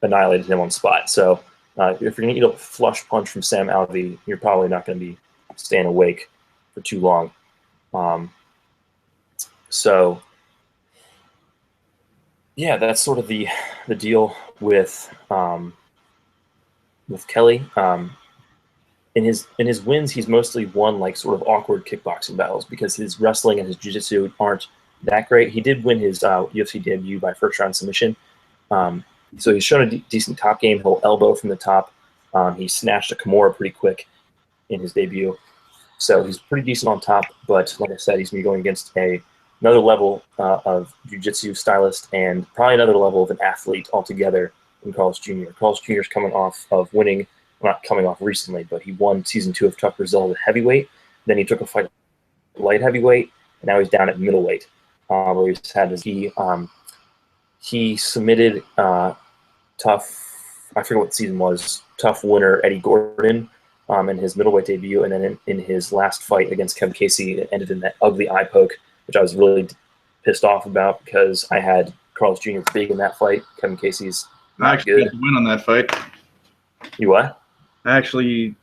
Speaker 2: annihilated him on the spot. So if you're going to eat a flush punch from Sam Alvey, you're probably not going to be staying awake for too long. So yeah, that's sort of the deal with Kelly. In his wins, he's mostly won like sort of awkward kickboxing battles because his wrestling and his jiu-jitsu aren't that great. He did win his UFC debut by first round submission. So he's shown a decent top game. He'll elbow from the top. He snatched a Kimura pretty quick in his debut. So he's pretty decent on top, but like I said, he's going to be going against another level of jiu-jitsu stylist and probably another level of an athlete altogether in Carlos Jr. Carlos Jr. is coming off of winning, well, not coming off recently, but he won season 2 of Tough Brazil at heavyweight. Then he took a fight at light heavyweight, and now he's down at middleweight, where he's had he submitted Tough, I forget what the season was, Tough winner Eddie Gordon in his middleweight debut, and then in his last fight against Kevin Casey, it ended in that ugly eye poke, which I was really pissed off about because I had Carlos Jr. big in that fight. Kevin Casey's
Speaker 1: I actually did win on that fight.
Speaker 2: You what?
Speaker 1: I actually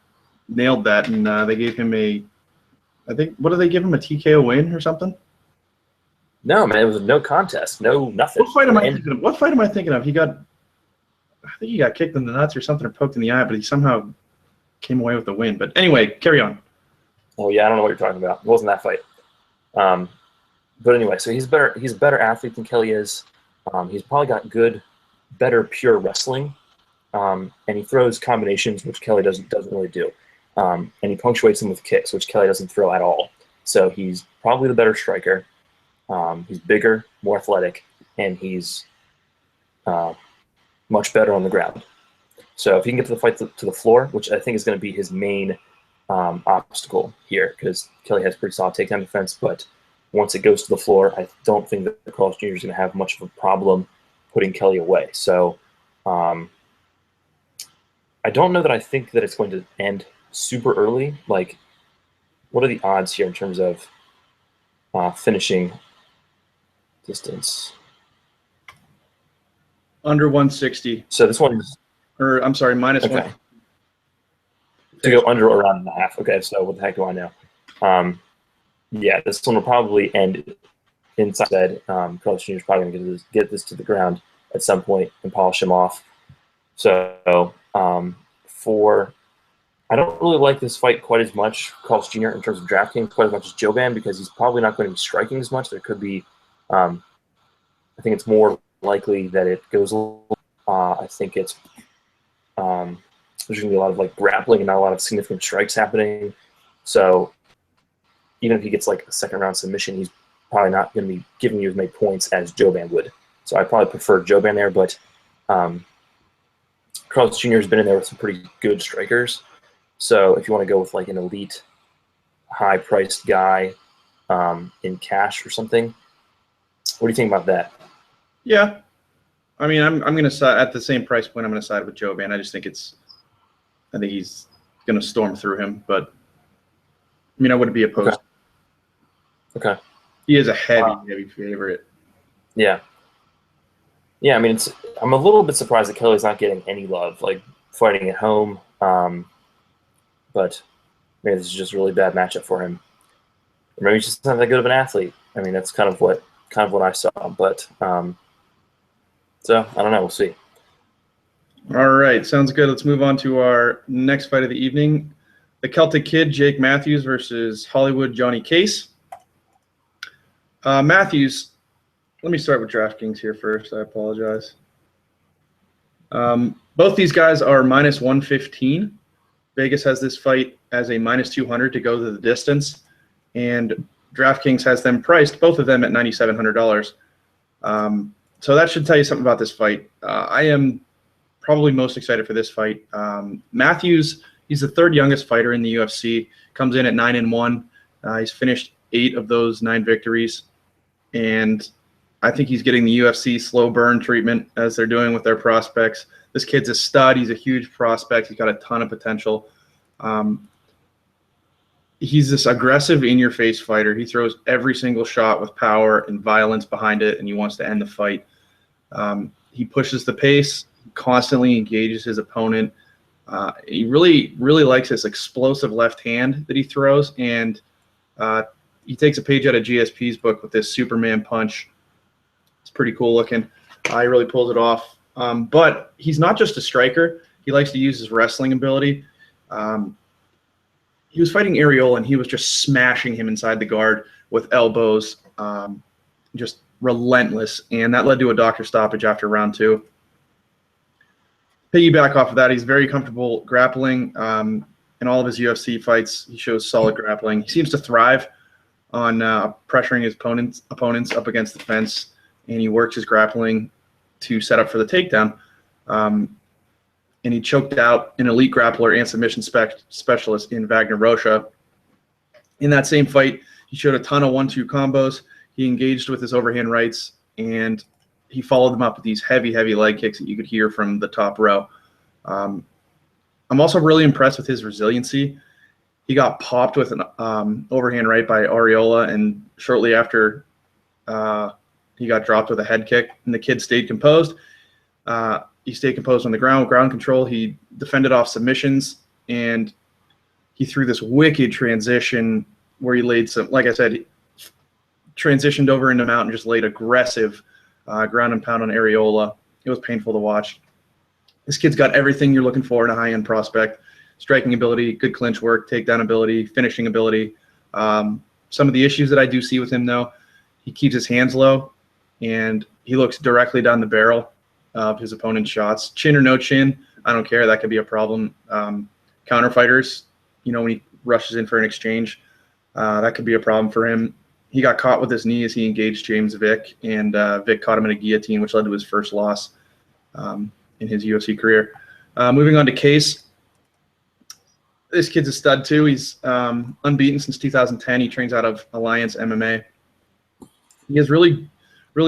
Speaker 1: nailed that, and they gave him I think, what did they give him, a TKO win or something?
Speaker 2: No, man, it was no contest, no nothing.
Speaker 1: What fight am I thinking of? What fight am I thinking of? I think he got kicked in the nuts or something or poked in the eye, but he somehow came away with the win. But anyway, carry on.
Speaker 2: Oh yeah, I don't know what you're talking about. It wasn't that fight. But anyway, so he's a better athlete than Kelly is. He's probably got better pure wrestling, and he throws combinations which Kelly doesn't really do, and he punctuates them with kicks which Kelly doesn't throw at all. So he's probably the better striker. He's bigger, more athletic, and he's much better on the ground. So if he can get to the fight to the floor, which I think is going to be his main obstacle here, because Kelly has pretty solid takedown defense, but once it goes to the floor, I don't think that Carlos Jr. is going to have much of a problem putting Kelly away. So I don't know that I think that it's going to end super early. Like, what are the odds here in terms of finishing distance?
Speaker 1: Under 160.
Speaker 2: So this one is...
Speaker 1: Or, I'm sorry, minus
Speaker 2: okay.
Speaker 1: 1.
Speaker 2: To go under around and a half. Okay, so what the heck do I know? Yeah, this one will probably end inside. Carlos Jr. is probably going to get this to the ground at some point and polish him off. So I don't really like this fight quite as much, Carlos Jr. in terms of DraftKings, quite as much as Joban, because he's probably not going to be striking as much. There could be, I think it's more likely that it goes a little, I think it's, there's going to be a lot of like grappling and not a lot of significant strikes happening. So even if he gets like a second round submission, he's probably not going to be giving you as many points as Joban would. So I probably prefer Joban there, but Carlos Jr. has been in there with some pretty good strikers. So if you want to go with like an elite, high-priced guy in cash or something. What do you think about that?
Speaker 1: Yeah, I mean, I'm gonna side at the same price point. I'm gonna side with Jovan. I think he's gonna storm through him, but I mean, I wouldn't be opposed.
Speaker 2: Okay.
Speaker 1: He is a heavy favorite.
Speaker 2: Yeah. Yeah, I mean, I'm a little bit surprised that Kelly's not getting any love, like fighting at home. But maybe this is just a really bad matchup for him. Or maybe he's just not that good of an athlete. I mean, that's kind of what I saw. But so I don't know. We'll see.
Speaker 1: All right, sounds good. Let's move on to our next fight of the evening. The Celtic Kid, Jake Matthews versus Hollywood Johnny Case. Matthews, let me start with DraftKings here first. I apologize. Both these guys are minus 115. Vegas has this fight as a minus 200 to go to the distance, and DraftKings has them priced, both of them at $9,700. So that should tell you something about this fight. I am probably most excited for this fight. Matthews, he's the third youngest fighter in the UFC, comes in at 9-1. He's finished 8 of those 9 victories, and I think he's getting the UFC slow burn treatment as they're doing with their prospects. This kid's a stud. He's a huge prospect. He's got a ton of potential. He's this aggressive, in-your-face fighter. He throws every single shot with power and violence behind it, and he wants to end the fight. He pushes the pace, constantly engages his opponent. He really, really likes this explosive left hand that he throws, and he takes a page out of GSP's book with this Superman punch. It's pretty cool looking. He really pulls it off. But he's not just a striker. He likes to use his wrestling ability. He was fighting Areola, and he was just smashing him inside the guard with elbows, just relentless. And that led to a doctor stoppage after round 2. Piggyback off of that, he's very comfortable grappling. In all of his UFC fights, he shows solid grappling. He seems to thrive on pressuring his opponents up against the fence, and he works his grappling to set up for the takedown. And he choked out an elite grappler and submission specialist in Wagner Rocha. In that same fight, he showed a ton of 1-2 combos. He engaged with his overhand rights, and he followed them up with these heavy, heavy leg kicks that you could hear from the top row. I'm also really impressed with his resiliency. He got popped with an overhand right by Areola, and shortly after he got dropped with a head kick, and the kid stayed composed. He stayed composed on the ground control. He defended off submissions, and he threw this wicked transition where he laid some, like I said, he transitioned over into mount and just laid aggressive ground and pound on Areola. It was painful to watch. This kid's got everything you're looking for in a high-end prospect: striking ability, good clinch work, takedown ability, finishing ability. Some of the issues that I do see with him, though, he keeps his hands low, and he looks directly down the barrel of his opponent's shots. Chin or no chin, I don't care. That could be a problem. Counter fighters, when he rushes in for an exchange, that could be a problem for him. He got caught with his knee as he engaged James Vick, and Vick caught him in a guillotine, which led to his first loss in his UFC career. Moving on to Case. This kid's a stud, too. He's unbeaten since 2010. He trains out of Alliance MMA. He has really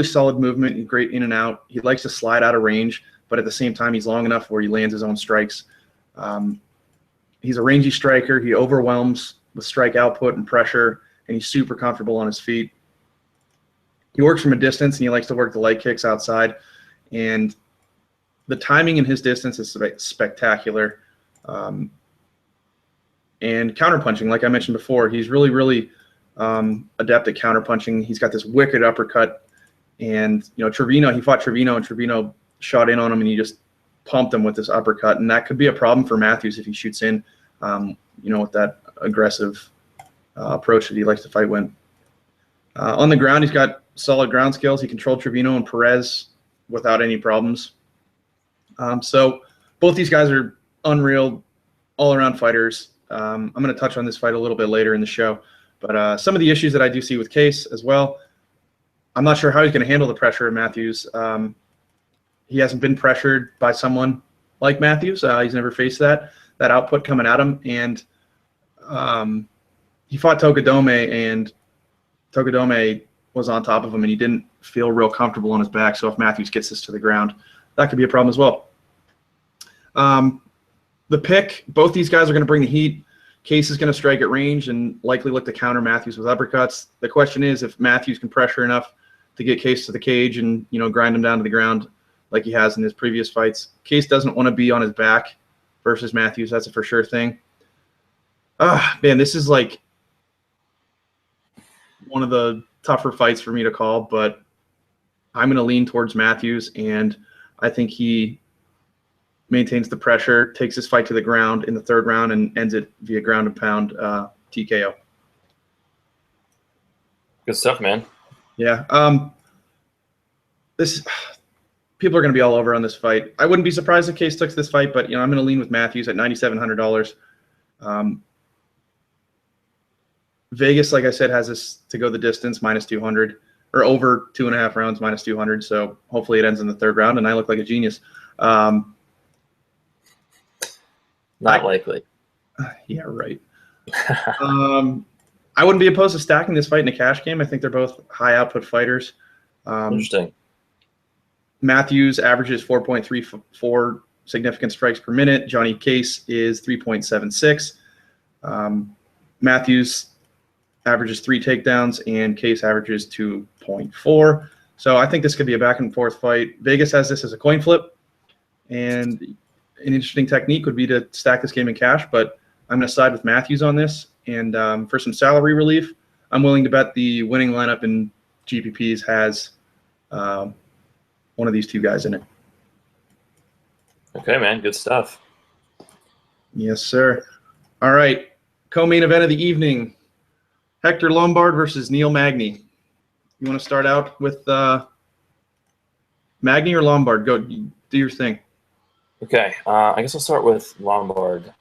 Speaker 1: solid movement and great in and out. He likes to slide out of range, but at the same time, he's long enough where he lands his own strikes. He's a rangy striker. He overwhelms with strike output and pressure, and he's super comfortable on his feet. He works from a distance, and he likes to work the leg kicks outside. And the timing in his distance is spectacular. And counterpunching, like I mentioned before, he's really, really adept at counterpunching. He's got this wicked uppercut. And, Trevino, he fought Trevino, and Trevino shot in on him, and he just pumped him with this uppercut. And that could be a problem for Matthews if he shoots in, with that aggressive approach that he likes to fight with. On the ground, he's got solid ground skills. He controlled Trevino and Perez without any problems. So both these guys are unreal, all-around fighters. I'm going to touch on this fight a little bit later in the show. But some of the issues that I do see with Case as well, I'm not sure how he's going to handle the pressure of Matthews. He hasn't been pressured by someone like Matthews. He's never faced that output coming at him. And he fought Tokadome, and Togodome was on top of him, and he didn't feel real comfortable on his back. So if Matthews gets this to the ground, that could be a problem as well. The pick, both these guys are going to bring the heat. Case is going to strike at range and likely look to counter Matthews with uppercuts. The question is if Matthews can pressure enough to get Case to the cage and, grind him down to the ground like he has in his previous fights. Case doesn't want to be on his back versus Matthews. That's a for sure thing. Man, this is like one of the tougher fights for me to call, but I'm going to lean towards Matthews, and I think he maintains the pressure, takes his fight to the ground in the third round, and ends it via ground and pound TKO.
Speaker 2: Good stuff, man.
Speaker 1: Yeah. People are going to be all over on this fight. I wouldn't be surprised if Case took this fight, but I'm going to lean with Matthews at $9,700. Vegas, like I said, has this to go the distance, -200, or over 2.5 rounds, -200. So hopefully it ends in the third round, and I look like a genius.
Speaker 2: Not likely.
Speaker 1: Yeah, right. I wouldn't be opposed to stacking this fight in a cash game. I think they're both high output fighters.
Speaker 2: Interesting.
Speaker 1: Matthews averages 4.34 significant strikes per minute. Johnny Case is 3.76. Matthews averages 3 takedowns, and Case averages 2.4. So I think this could be a back and forth fight. Vegas has this as a coin flip, and an interesting technique would be to stack this game in cash, but I'm going to side with Matthews on this. And for some salary relief, I'm willing to bet the winning lineup in GPPs has one of these two guys in it.
Speaker 2: Okay, man. Good stuff.
Speaker 1: Yes, sir. All right. Co-main event of the evening, Hector Lombard versus Neil Magny. You want to start out with Magny or Lombard? Go do your thing.
Speaker 2: Okay. I guess I'll start with Lombard.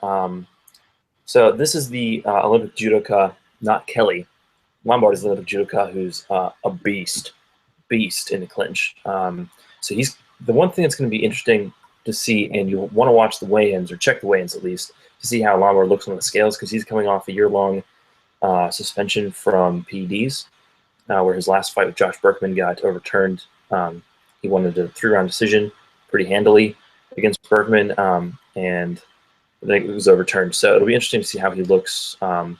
Speaker 2: So this is the Olympic judoka, not Kelly. Lombard is the Olympic judoka who's a beast in the clinch. So he's the one thing that's going to be interesting to see, and you'll want to watch the weigh-ins or check the weigh-ins at least to see how Lombard looks on the scales, because he's coming off a year-long suspension from PEDs, where his last fight with Josh Berkman got overturned. He won a 3-round decision pretty handily against Berkman, and I think it was overturned. So it'll be interesting to see how he looks. I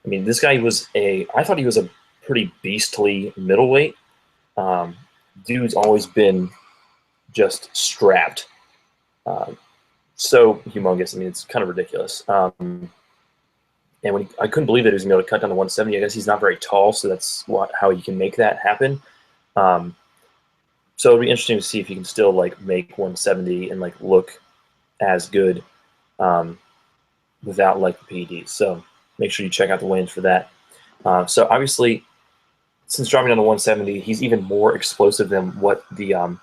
Speaker 2: mean, this guy I thought he was a pretty beastly middleweight. Dude's always been just strapped. So humongous. I mean, it's kind of ridiculous. And I couldn't believe that he was going to be able to cut down to 170. I guess he's not very tall, so that's how he can make that happen. So it'll be interesting to see if he can still make 170 and look as good without the PEDs. So make sure you check out the weigh-ins for that. So obviously, since dropping down to 170, he's even more explosive than what the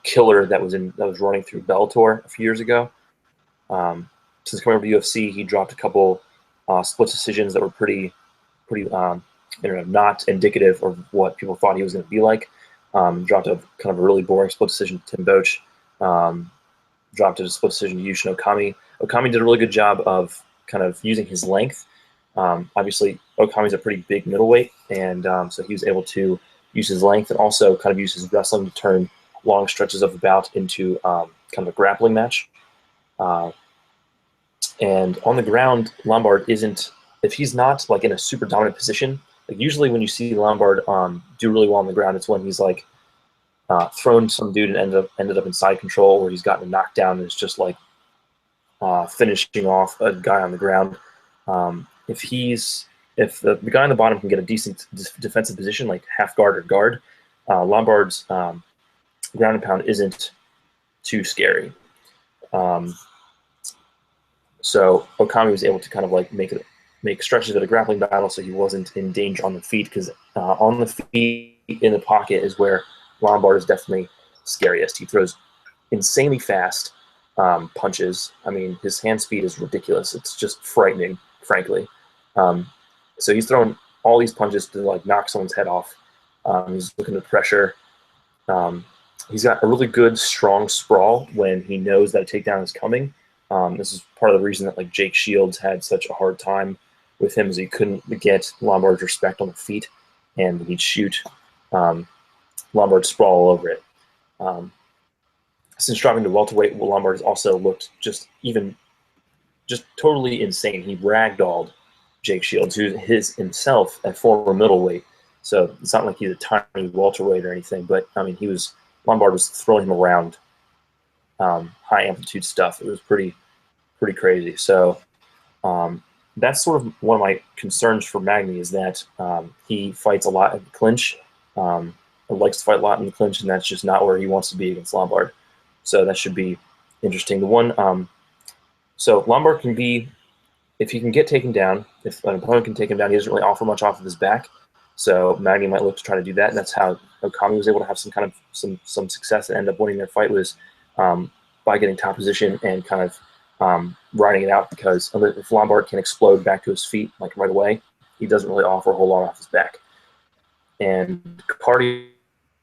Speaker 2: killer that was running through Bellator a few years ago. Since coming over to UFC, he dropped a couple split decisions that were pretty not indicative of what people thought he was going to be like. Dropped a kind of a really boring split decision to Tim Boach. Dropped a split decision to Yushin Okami. Okami did a really good job of kind of using his length. Obviously, Okami's a pretty big middleweight, and so he was able to use his length and also kind of use his wrestling to turn long stretches of the bout into kind of a grappling match. And on the ground, Lombard isn't, if he's not in a super dominant position, usually when you see Lombard do really well on the ground, it's when he's thrown some dude and ended up in side control, or he's gotten a knockdown and it's just finishing off a guy on the ground. If the guy on the bottom can get a decent defensive position, like half guard or guard, Lombard's ground and pound isn't too scary. So Okami was able to kind of make stretches of a grappling battle, so he wasn't in danger on the feet, because on the feet in the pocket is where Lombard is definitely scariest. He throws insanely fast punches. I mean, his hand speed is ridiculous. It's just frightening, frankly. So he's throwing all these punches to knock someone's head off. He's looking to pressure. He's got a really good, strong sprawl when he knows that a takedown is coming. This is part of the reason that Jake Shields had such a hard time with him is he couldn't get Lombard's respect on the feet, and he'd shoot Lombard sprawl all over it. Since dropping to welterweight, Lombard has also looked just totally insane. He ragdolled Jake Shields, who's himself a former middleweight. So it's not like he's a tiny welterweight or anything, but I mean, Lombard was throwing him around high amplitude stuff. It was pretty crazy. So that's sort of one of my concerns for Magny is that he fights a lot in the clinch, likes to fight a lot in the clinch, and that's just not where he wants to be against Lombard. So that should be interesting. So Lombard can be, if he can get taken down, if an opponent can take him down, he doesn't really offer much off of his back. So Magny might look to try to do that, and that's how Okami was able to have some success and end up winning their fight was by getting top position and kind of riding it out, because if Lombard can explode back to his feet like right away, he doesn't really offer a whole lot off his back. And cardio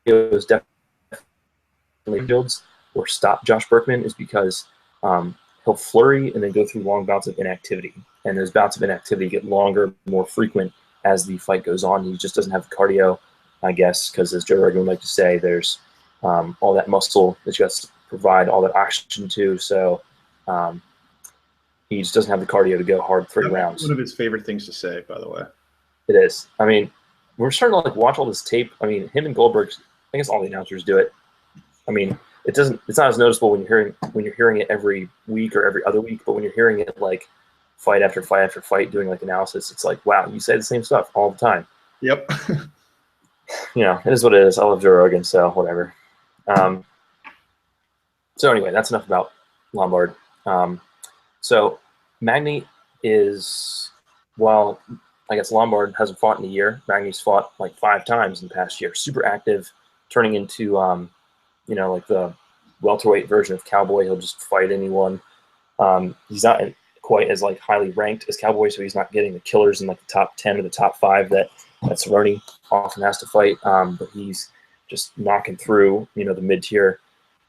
Speaker 2: is definitely builds or stop Josh Berkman is because he'll flurry and then go through long bouts of inactivity. And those bouts of inactivity get longer, more frequent as the fight goes on. He just doesn't have the cardio, I guess, because as Joe Rogan would like to say, there's all that muscle that you have to provide all that oxygen to. So he just doesn't have the cardio to go hard 3 rounds.
Speaker 1: One of his favorite things to say, by the way.
Speaker 2: It is. I mean, we're starting to watch all this tape. I mean, him and Goldberg, I guess all the announcers do it. I mean, it's not as noticeable when you're hearing it every week or every other week, but when you're hearing it fight after fight after fight doing analysis, it's like, wow, you say the same stuff all the time.
Speaker 1: Yep.
Speaker 2: It is what it is. I love Joe Rogan, so whatever. So anyway, that's enough about Lombard. So Magny is, well, I guess Lombard hasn't fought in a year. Magny's fought 5 times in the past year. Super active, turning into the welterweight version of Cowboy. He'll just fight anyone. He's not quite as highly ranked as Cowboy, so he's not getting the killers in the top 10 or the top 5 that Cerrone often has to fight. But he's just knocking through the mid-tier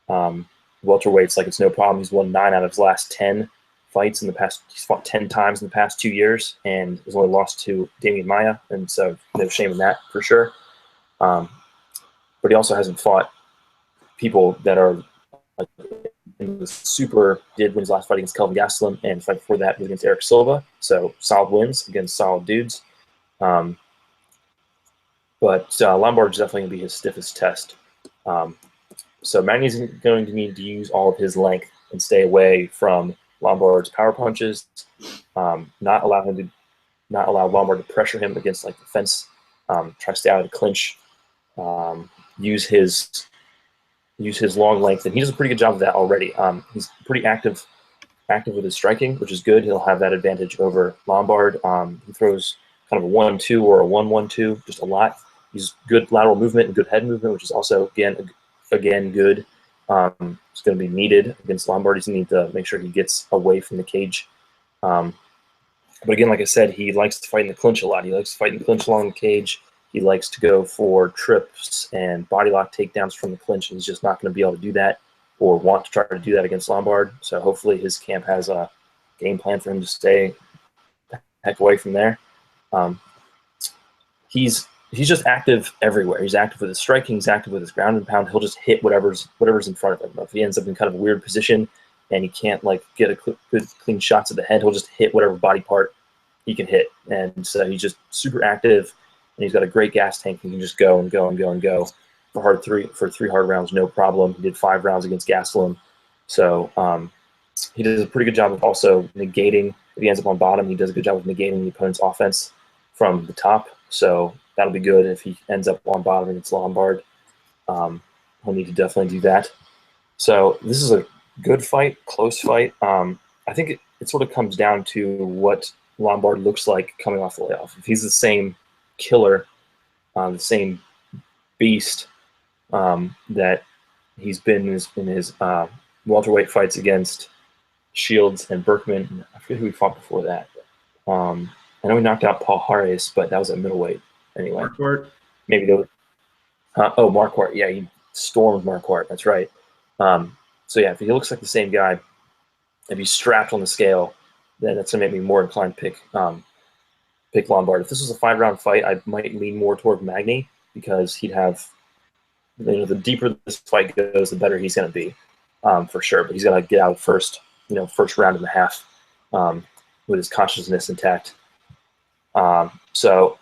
Speaker 2: welterweights like it's no problem. He's won 9 out of his last 10 fights in the past. He's fought 10 times in the past 2 years and has only lost to Damian Maia, and so no shame in that for sure. But he also hasn't fought people that are in the super. Did win his last fight against Kelvin Gastelum, and the fight before that was against Eric Silva. So solid wins against solid dudes. But Lombard is definitely going to be his stiffest test. So Magny's going to need to use all of his length and stay away from Lombard's power punches. Not allow Lombard to pressure him against the fence. Try to stay out of the clinch. Use his long length, and he does a pretty good job of that already. He's pretty active with his striking, which is good. He'll have that advantage over Lombard. He throws kind of a 1-2 or a 1-1-2 just a lot. He's good lateral movement and good head movement, which is also again good. It's going to be needed against Lombard. He's going to need to make sure he gets away from the cage. But again, like I said, he likes to fight in the clinch a lot. He likes to fight in the clinch along the cage. He likes to go for trips and body lock takedowns from the clinch, and he's just not going to be able to do that or want to try to do that against Lombard. So hopefully his camp has a game plan for him to stay the heck away from there. He's just active everywhere. He's active with his striking. He's active with his ground and pound. He'll just hit whatever's in front of him. If he ends up in kind of a weird position and he can't get a good clean shots at the head, he'll just hit whatever body part he can hit. And so he's just super active. And he's got a great gas tank. He can just go and go and go and go for 3 hard rounds, no problem. He did 5 rounds against Gastelum. So he does a pretty good job of also negating. If he ends up on bottom, he does a good job of negating the opponent's offense from the top. So that'll be good if he ends up on bottom against Lombard. He'll need to definitely do that. So this is a good fight, close fight. I think it sort of comes down to what Lombard looks like coming off the layoff. If he's the same killer, the same beast that he's been in his welterweight fights against Shields and Berkman. I forget who he fought before that. I know he knocked out Paul Harris, but that was at middleweight anyway.
Speaker 1: Marquardt?
Speaker 2: Maybe they were. Marquardt. Yeah, he stormed Marquardt. That's right. So yeah, if he looks like the same guy, if he's strapped on the scale, then that's going to make me more inclined to pick pick Lombard. If this was a 5-round fight, I might lean more toward Magny because he'd have, the deeper this fight goes, the better he's going to be, for sure. But he's going to get out first, first round and a half, with his consciousness intact. So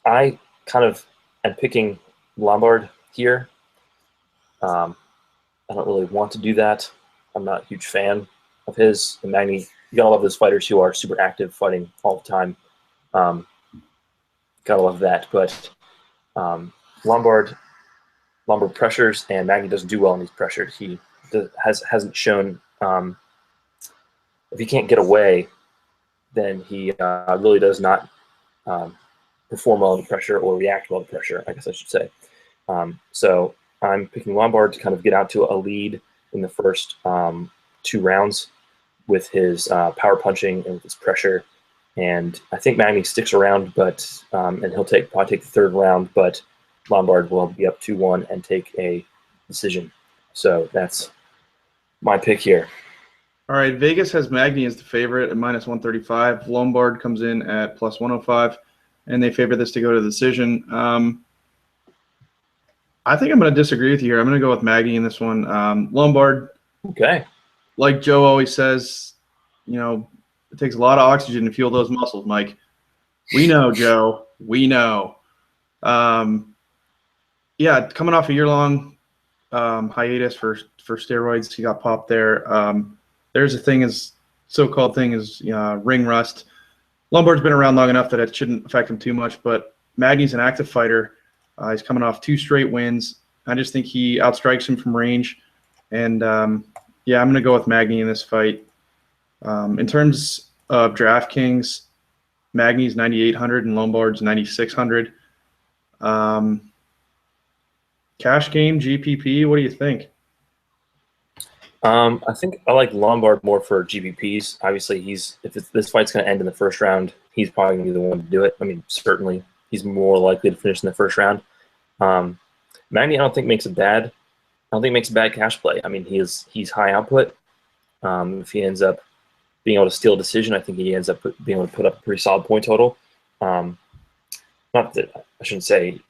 Speaker 2: I kind of am picking Lombard here. I don't really want to do that. I'm not a huge fan of his. And Magny, you gotta love those fighters who are super active, fighting all the time. Gotta love that. But Lombard pressures, and Magny doesn't do well in these pressures. He hasn't shown, if he can't get away, then he really does not perform well under pressure or react well to pressure, I guess I should say. So I'm picking Lombard to kind of get out to a lead in the first 2 rounds with his power punching and with his pressure. And I think Magny sticks around, but and he'll probably take the 3rd round, but Lombard will be up 2-1 and take a decision. So that's my pick here.
Speaker 1: All right, Vegas has Magny as the favorite at -135. Lombard comes in at +105, and they favor this to go to the decision. I think I'm going to disagree with you here. I'm going to go with Magny in this one. Lombard,
Speaker 2: okay,
Speaker 1: like Joe always says, it takes a lot of oxygen to fuel those muscles, Mike. We know, Joe. We know. Yeah, coming off a year-long hiatus for steroids, he got popped there. There's a so-called thing is ring rust. Lombard's been around long enough that it shouldn't affect him too much, but Magny's an active fighter. He's coming off 2 straight wins. I just think he outstrikes him from range. And, yeah, I'm going to go with Magny in this fight. In terms of DraftKings, Magny's 9,800 and Lombard's 9,600. Cash game, GPP, what do you think?
Speaker 2: I think I like Lombard more for GPPs. Obviously, if this fight's going to end in the 1st round, he's probably going to be the one to do it. I mean, certainly he's more likely to finish in the 1st round. Magny, I don't think makes a bad cash play. I mean, he's high output. If he ends up being able to steal a decision, I think he ends up being able to put up a pretty solid point total. Not that I shouldn't say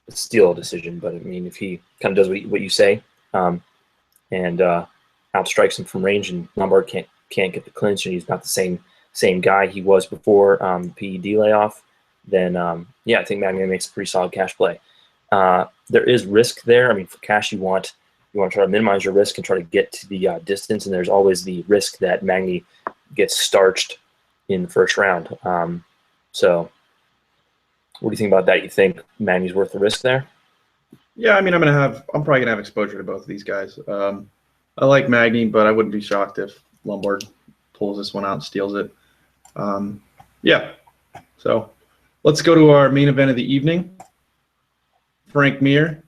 Speaker 2: steal a decision, but I mean, if he kind of does what you say, and outstrikes him from range, and Lombard can't get the clinch, and he's not the same guy he was before the PED layoff, then yeah, I think Magny makes a pretty solid cash play. There is risk there. I mean, for cash, you want to try to minimize your risk and try to get to the distance, and there's always the risk that Magny gets starched in the 1st round. So what do you think about that? You think Magny's worth the risk there?
Speaker 1: Yeah, I mean, I'm probably gonna have exposure to both of these guys. I like Magny, but I wouldn't be shocked if Lombard pulls this one out and steals it. Yeah, so let's go to our main event of the evening. Frank Mir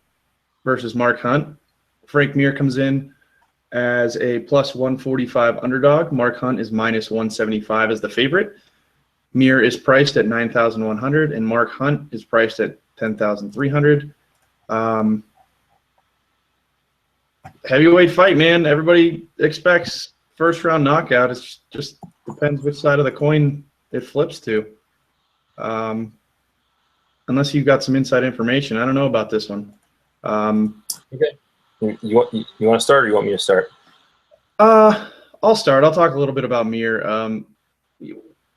Speaker 1: versus Mark Hunt. Frank Mir comes in as a +145 underdog. Mark Hunt is -175 as the favorite. Mir is priced at 9,100, and Mark Hunt is priced at 10,300. Heavyweight fight, man. Everybody expects 1st round knockout. It just depends which side of the coin it flips to. Unless you've got some inside information, I don't know about this one.
Speaker 2: Okay. You want to start, or you want me to start?
Speaker 1: I'll start. I'll talk a little bit about Mir.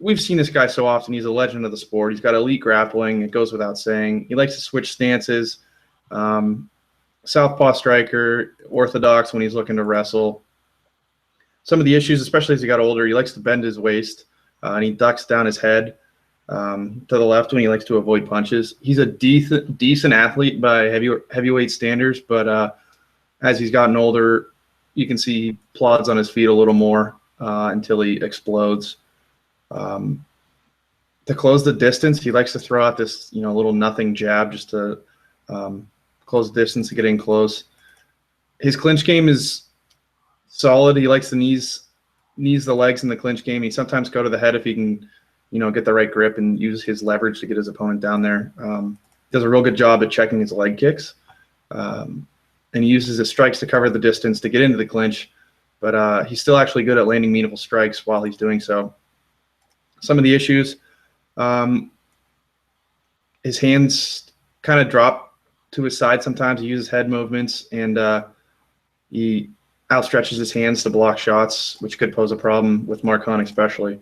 Speaker 1: We've seen this guy so often. He's a legend of the sport. He's got elite grappling. It goes without saying. He likes to switch stances. Southpaw striker, orthodox when he's looking to wrestle. Some of the issues, especially as he got older, he likes to bend his waist, and he ducks down his head to the left when he likes to avoid punches. He's a decent athlete by heavyweight standards, but as he's gotten older, you can see he plods on his feet a little more until he explodes. To close the distance, he likes to throw out this little nothing jab just to close the distance to get in close. His clinch game is solid. He likes to knees the legs in the clinch game. He sometimes go to the head if he can, get the right grip and use his leverage to get his opponent down there. Does a real good job at checking his leg kicks. And he uses his strikes to cover the distance to get into the clinch. But he's still actually good at landing meaningful strikes while he's doing so. Some of the issues, Um, his hands kind of drop to his side sometimes. He uses head movements, and he outstretches his hands to block shots, which could pose a problem with Mark Hunt especially.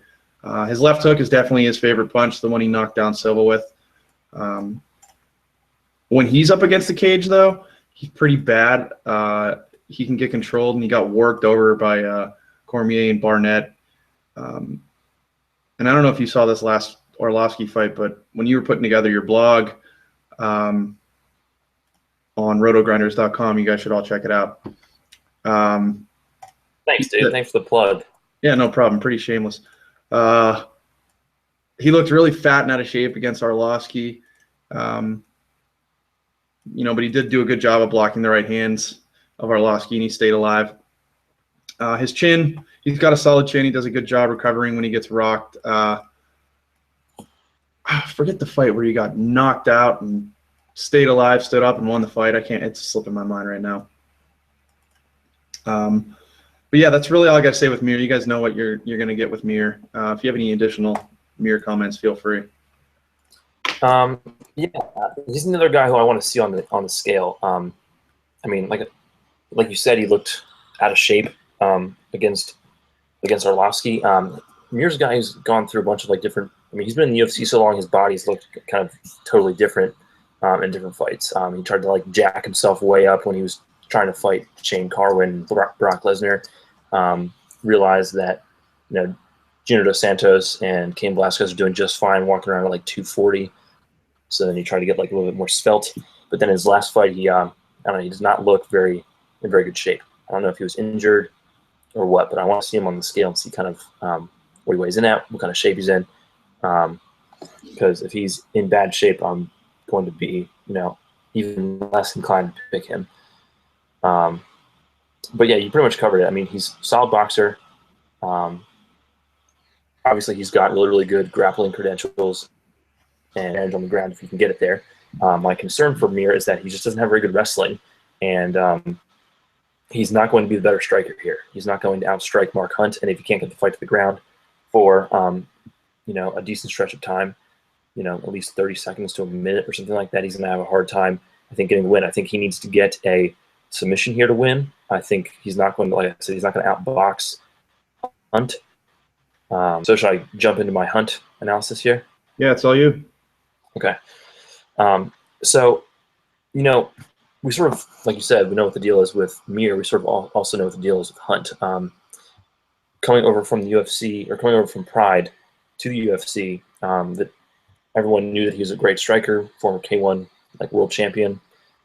Speaker 1: His left hook is definitely his favorite punch, the one he knocked down Silva with. When he's up against the cage, though, he's pretty bad. He can get controlled, and he got worked over by Cormier and Barnett. And I don't know if you saw this last Orlovsky fight, but when you were putting together your blog on rotogrinders.com, you guys should all check it out.
Speaker 2: Thanks, dude. Thanks for the plug.
Speaker 1: Yeah, no problem. Pretty shameless. He looked really fat and out of shape against Arlovsky. But he did do a good job of blocking the right hands of Arlovsky, and he stayed alive. His chin, he's got a solid chin. He does a good job recovering when he gets rocked. Forget the fight where he got knocked out and stayed alive, stood up, and won the fight. It's slipping my mind right now. But yeah, that's really all I got to say with Mir. You guys know what you're going to get with Mir. If you have any additional Mir comments, feel free.
Speaker 2: Yeah, he's another guy who I want to see on the scale. I mean, like you said, he looked out of shape against Arlovsky. Mir's a guy who's gone through a bunch of different. I mean, he's been in the UFC so long, his body's looked kind of totally different in different fights. He tried to jack himself way up when he was trying to fight Shane Carwin, Brock Lesnar. Realized that Junior Dos Santos and Cain Velasquez are doing just fine, walking around at 240. So then he tried to get a little bit more svelte. But then his last fight, he does not look in very good shape. I don't know if he was injured or what, but I want to see him on the scale and see kind of what he weighs in at, what kind of shape he's in. Because if he's in bad shape, I'm going to be, even less inclined to pick him. But yeah, you pretty much covered it. I mean, he's a solid boxer. Obviously, he's got really, really good grappling credentials and edge on the ground if you can get it there. My concern for Mir is that he just doesn't have very good wrestling, and he's not going to be the better striker here. He's not going to outstrike Mark Hunt, and if he can't get the fight to the ground for a decent stretch of time, at least 30 seconds to a minute or something like that, he's going to have a hard time, I think, getting a win. I think he needs to get a submission here to win. I think he's not going to, like I said, he's not going to outbox Hunt. So should I jump into my Hunt analysis here?
Speaker 1: Yeah, it's all you.
Speaker 2: Okay. So, we sort of, like you said, we know what the deal is with Mir. We sort of also know what the deal is with Hunt. Coming over from the UFC, or coming over from Pride to the UFC, that everyone knew that he was a great striker, former K1 world champion,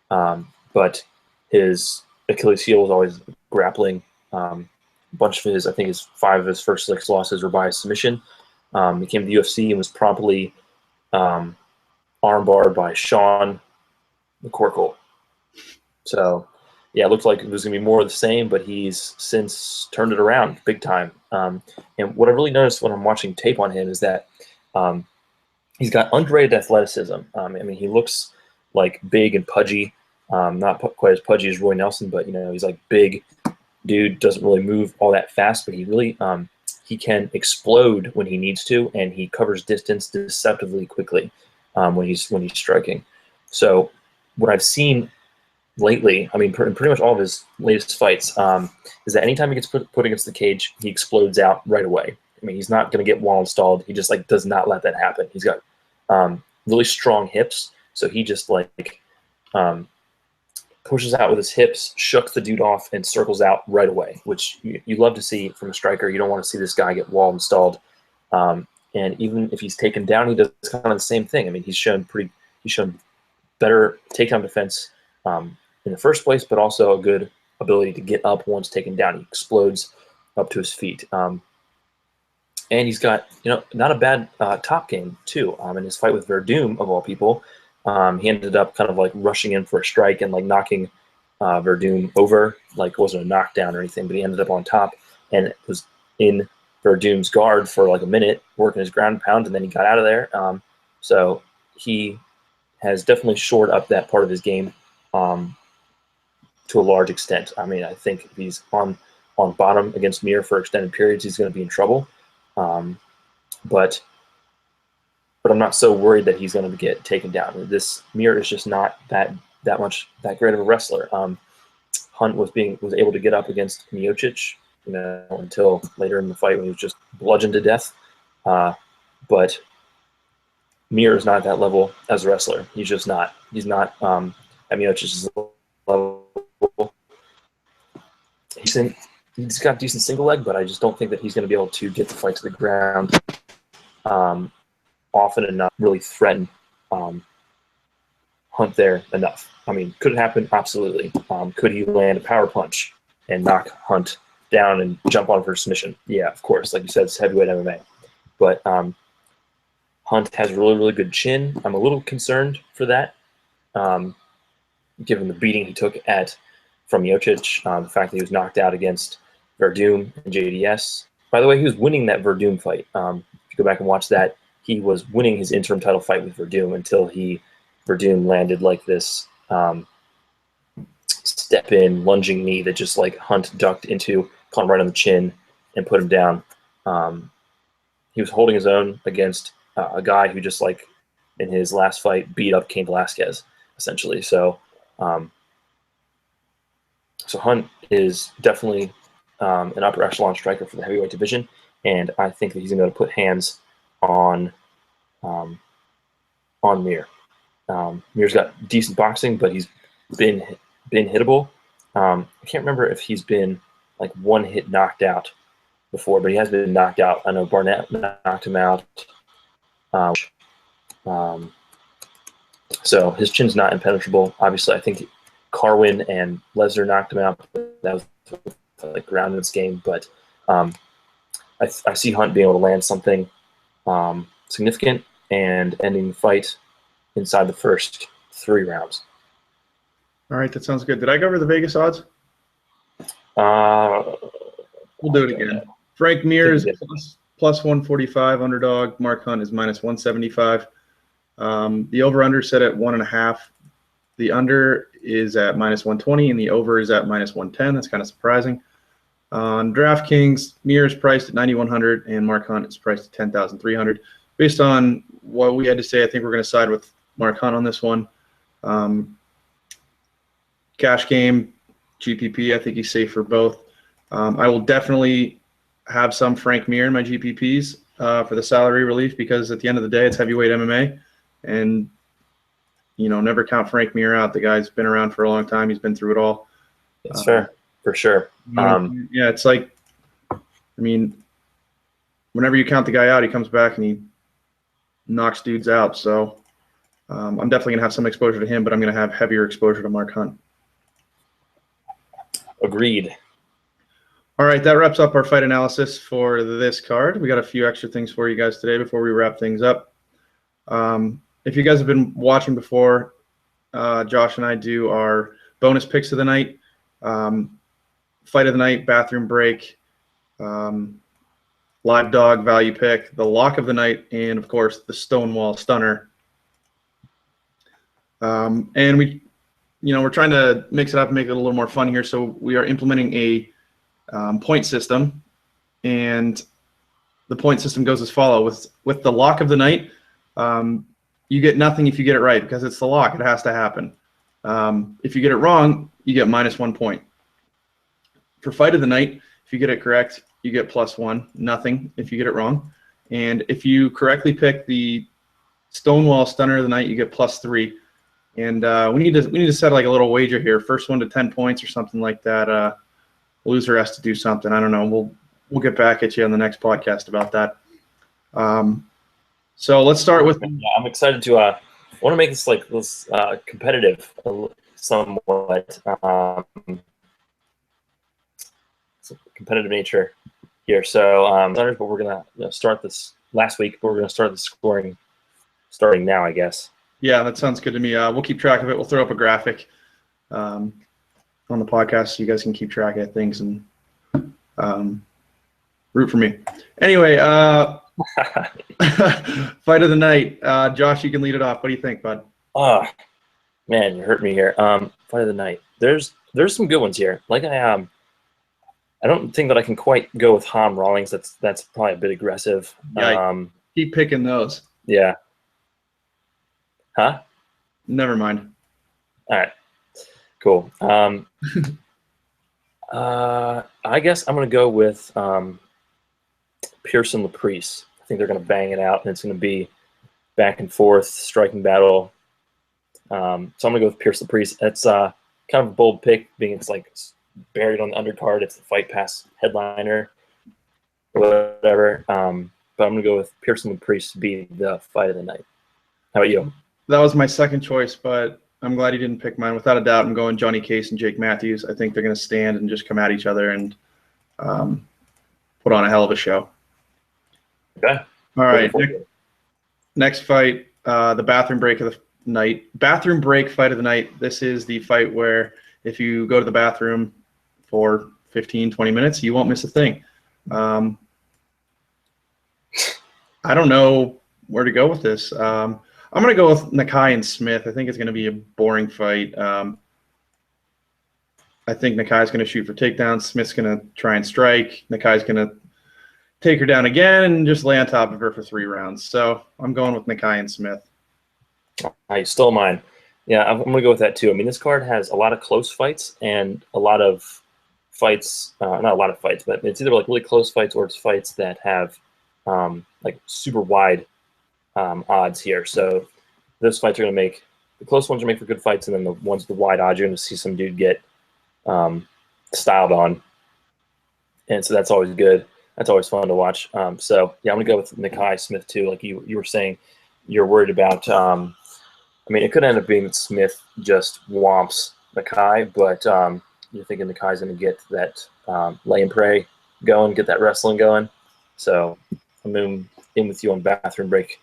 Speaker 2: but his Achilles heel was always grappling. A bunch of I think 5 of his first 6 losses were by submission. He came to the UFC and was promptly armbarred by Sean McCorkle. So, yeah, it looked like it was going to be more of the same, but he's since turned it around big time. And what I really noticed when I'm watching tape on him is that he's got underrated athleticism. I mean, he looks big and pudgy, not quite as pudgy as Roy Nelson, but he's big dude, doesn't really move all that fast, but he really he can explode when he needs to, and he covers distance deceptively quickly when he's striking. So what I've seen lately, I mean, pretty much all of his latest fights, is that anytime he gets put against the cage, he explodes out right away. I mean, he's not going to get wall installed. He just does not let that happen. He's got really strong hips, so he just pushes out with his hips, shucks the dude off, and circles out right away, which you love to see from a striker. You don't want to see this guy get wall installed. And even if he's taken down, he does kind of the same thing. I mean, he's shown better takedown defense in the first place, but also a good ability to get up once taken down. He explodes up to his feet. And he's got, not a bad top game, too. In his fight with Verdum, of all people, he ended up kind of rushing in for a strike and knocking Verdum over. It wasn't a knockdown or anything, but he ended up on top and was in Verdum's guard for a minute, working his ground pound, and then he got out of there. So he has definitely shored up that part of his game to a large extent. I mean, I think if he's on bottom against Mir for extended periods, he's going to be in trouble. But but I'm not so worried that he's going to get taken down. This Mir is just not that great of a wrestler. Hunt was able to get up against Miocic, until later in the fight when he was just bludgeoned to death. But Mir is not at that level as a wrestler. He's just not. He's not at Miocic's level. He's got decent single leg, but I just don't think that he's going to be able to get the fight to the ground often enough, really threaten Hunt there enough. I mean, could it happen? Absolutely. Could he land a power punch and knock Hunt down and jump on for submission? Yeah, of course. Like you said, it's heavyweight MMA. But Hunt has a really, really good chin. I'm a little concerned for that, given the beating he took from Miocic, the fact that he was knocked out against Verdum and JDS. By the way, he was winning that Verdum fight. If you go back and watch that, he was winning his interim title fight with Verdum until Verdum landed like this step-in lunging knee that just like Hunt ducked into, caught him right on the chin, and put him down. He was holding his own against a guy who just like in his last fight beat up Cain Velasquez, essentially. So Hunt is definitely an upper echelon striker for the heavyweight division, and I think that he's going to put hands on Mir. Mir's got decent boxing, but he's been hittable. I can't remember if he's been like one hit knocked out before, but he has been knocked out. I know Barnett knocked him out. So his chin's not impenetrable. Obviously, I think Carwin and Lesnar knocked him out. That was like ground in this game, but I see Hunt being able to land something significant and ending the fight inside the first 3 rounds.
Speaker 1: All right, that sounds good. Did I go over the Vegas odds? We'll do it again. Frank Mir is plus 145 underdog. Mark Hunt is minus 175. The over-under set at 1.5. The under is at minus 120, and the over is at minus 110. That's kind of surprising. On DraftKings, Mir is priced at 9,100, and Mark Hunt is priced at 10,300. Based on what we had to say, I think we're going to side with Mark Hunt on this one. Cash game, GPP, I think he's safe for both. I will definitely have some Frank Mir in my GPPs for the salary relief, because at the end of the day, it's heavyweight MMA. And, never count Frank Mir out. The guy's been around for a long time. He's been through it all.
Speaker 2: That's fair, for sure.
Speaker 1: Yeah, it's like, whenever you count the guy out, he comes back and he knocks dudes out. So I'm definitely going to have some exposure to him, but I'm going to have heavier exposure to Mark Hunt.
Speaker 2: Agreed.
Speaker 1: All right, that wraps up our fight analysis for this card. We got a few extra things for you guys today before we wrap things up. If you guys have been watching before, Josh and I do our bonus picks of the night, fight of the night, bathroom break, live dog value pick, the lock of the night, and of course the Stonewall stunner. And we're trying to mix it up and make it a little more fun here. So we are implementing a point system, and the point system goes as follows. With the lock of the night, you get nothing if you get it right, because it's the lock. It has to happen. If you get it wrong, you get minus 1 point. For fight of the night, if you get it correct, you get +1, nothing if you get it wrong. And if you correctly pick the Stonewall stunner of the night, you get +3. And we need to set like a little wager here. First one to 10 points or something like that. Loser has to do something. I don't know. We'll get back at you on the next podcast about that. So let's start with.
Speaker 2: Yeah, I'm excited to. I want to make this competitive somewhat. It's a competitive nature here. So, but we're gonna start this last week. But we're gonna start the scoring starting now, I guess.
Speaker 1: Yeah, that sounds good to me. We'll keep track of it. We'll throw up a graphic on the podcast so you guys can keep track of things and root for me. Anyway, fight of the night. Josh, you can lead it off. What do you think, bud?
Speaker 2: Oh, man, you hurt me here. Fight of the night. There's some good ones here. Like I don't think that I can quite go with Ham Rawlings. That's probably a bit aggressive.
Speaker 1: Yeah, keep picking those.
Speaker 2: Yeah. Huh?
Speaker 1: Never mind.
Speaker 2: All right. Cool. I guess I'm going to go with Pearson Laprice. I think they're going to bang it out, and it's going to be back and forth, striking battle. So I'm going to go with Pearson Laprice. It's kind of a bold pick, being it's like buried on the undercard. It's the Fight Pass headliner or whatever. But I'm going to go with Pearson Laprice to be the fight of the night. How about you?
Speaker 1: That was my second choice, but I'm glad you didn't pick mine. Without a doubt, I'm going Johnny Case and Jake Matthews. I think they're going to stand and just come at each other and put on a hell of a show.
Speaker 2: Okay.
Speaker 1: All right. Next fight, the bathroom break of the night. Bathroom break fight of the night. This is the fight where if you go to the bathroom for 15, 20 minutes, you won't miss a thing. I don't know where to go with this. I'm going to go with Nakai and Smith. I think it's going to be a boring fight. I think Nakai's going to shoot for takedowns. Smith's going to try and strike. Nakai's going to take her down again and just lay on top of her for 3 rounds. So I'm going with Nakai and Smith.
Speaker 2: You stole mine. Yeah, I'm going to go with that too. I mean, this card has a lot of close fights and a lot of fights, not a lot of fights, but it's either like really close fights or it's fights that have like super wide odds here. So those fights are going to make the close ones are make for good fights, and then the ones with the wide odds, you're going to see some dude get styled on, and so that's always good. That's always fun to watch. So yeah, I'm going to go with Nakai Smith too. Like you were saying, you're worried about. I mean, it could end up being that Smith just whomps Nakai, but you're thinking Nakai's going to get that lay and pray going, get that wrestling going. So I'm in with you on bathroom break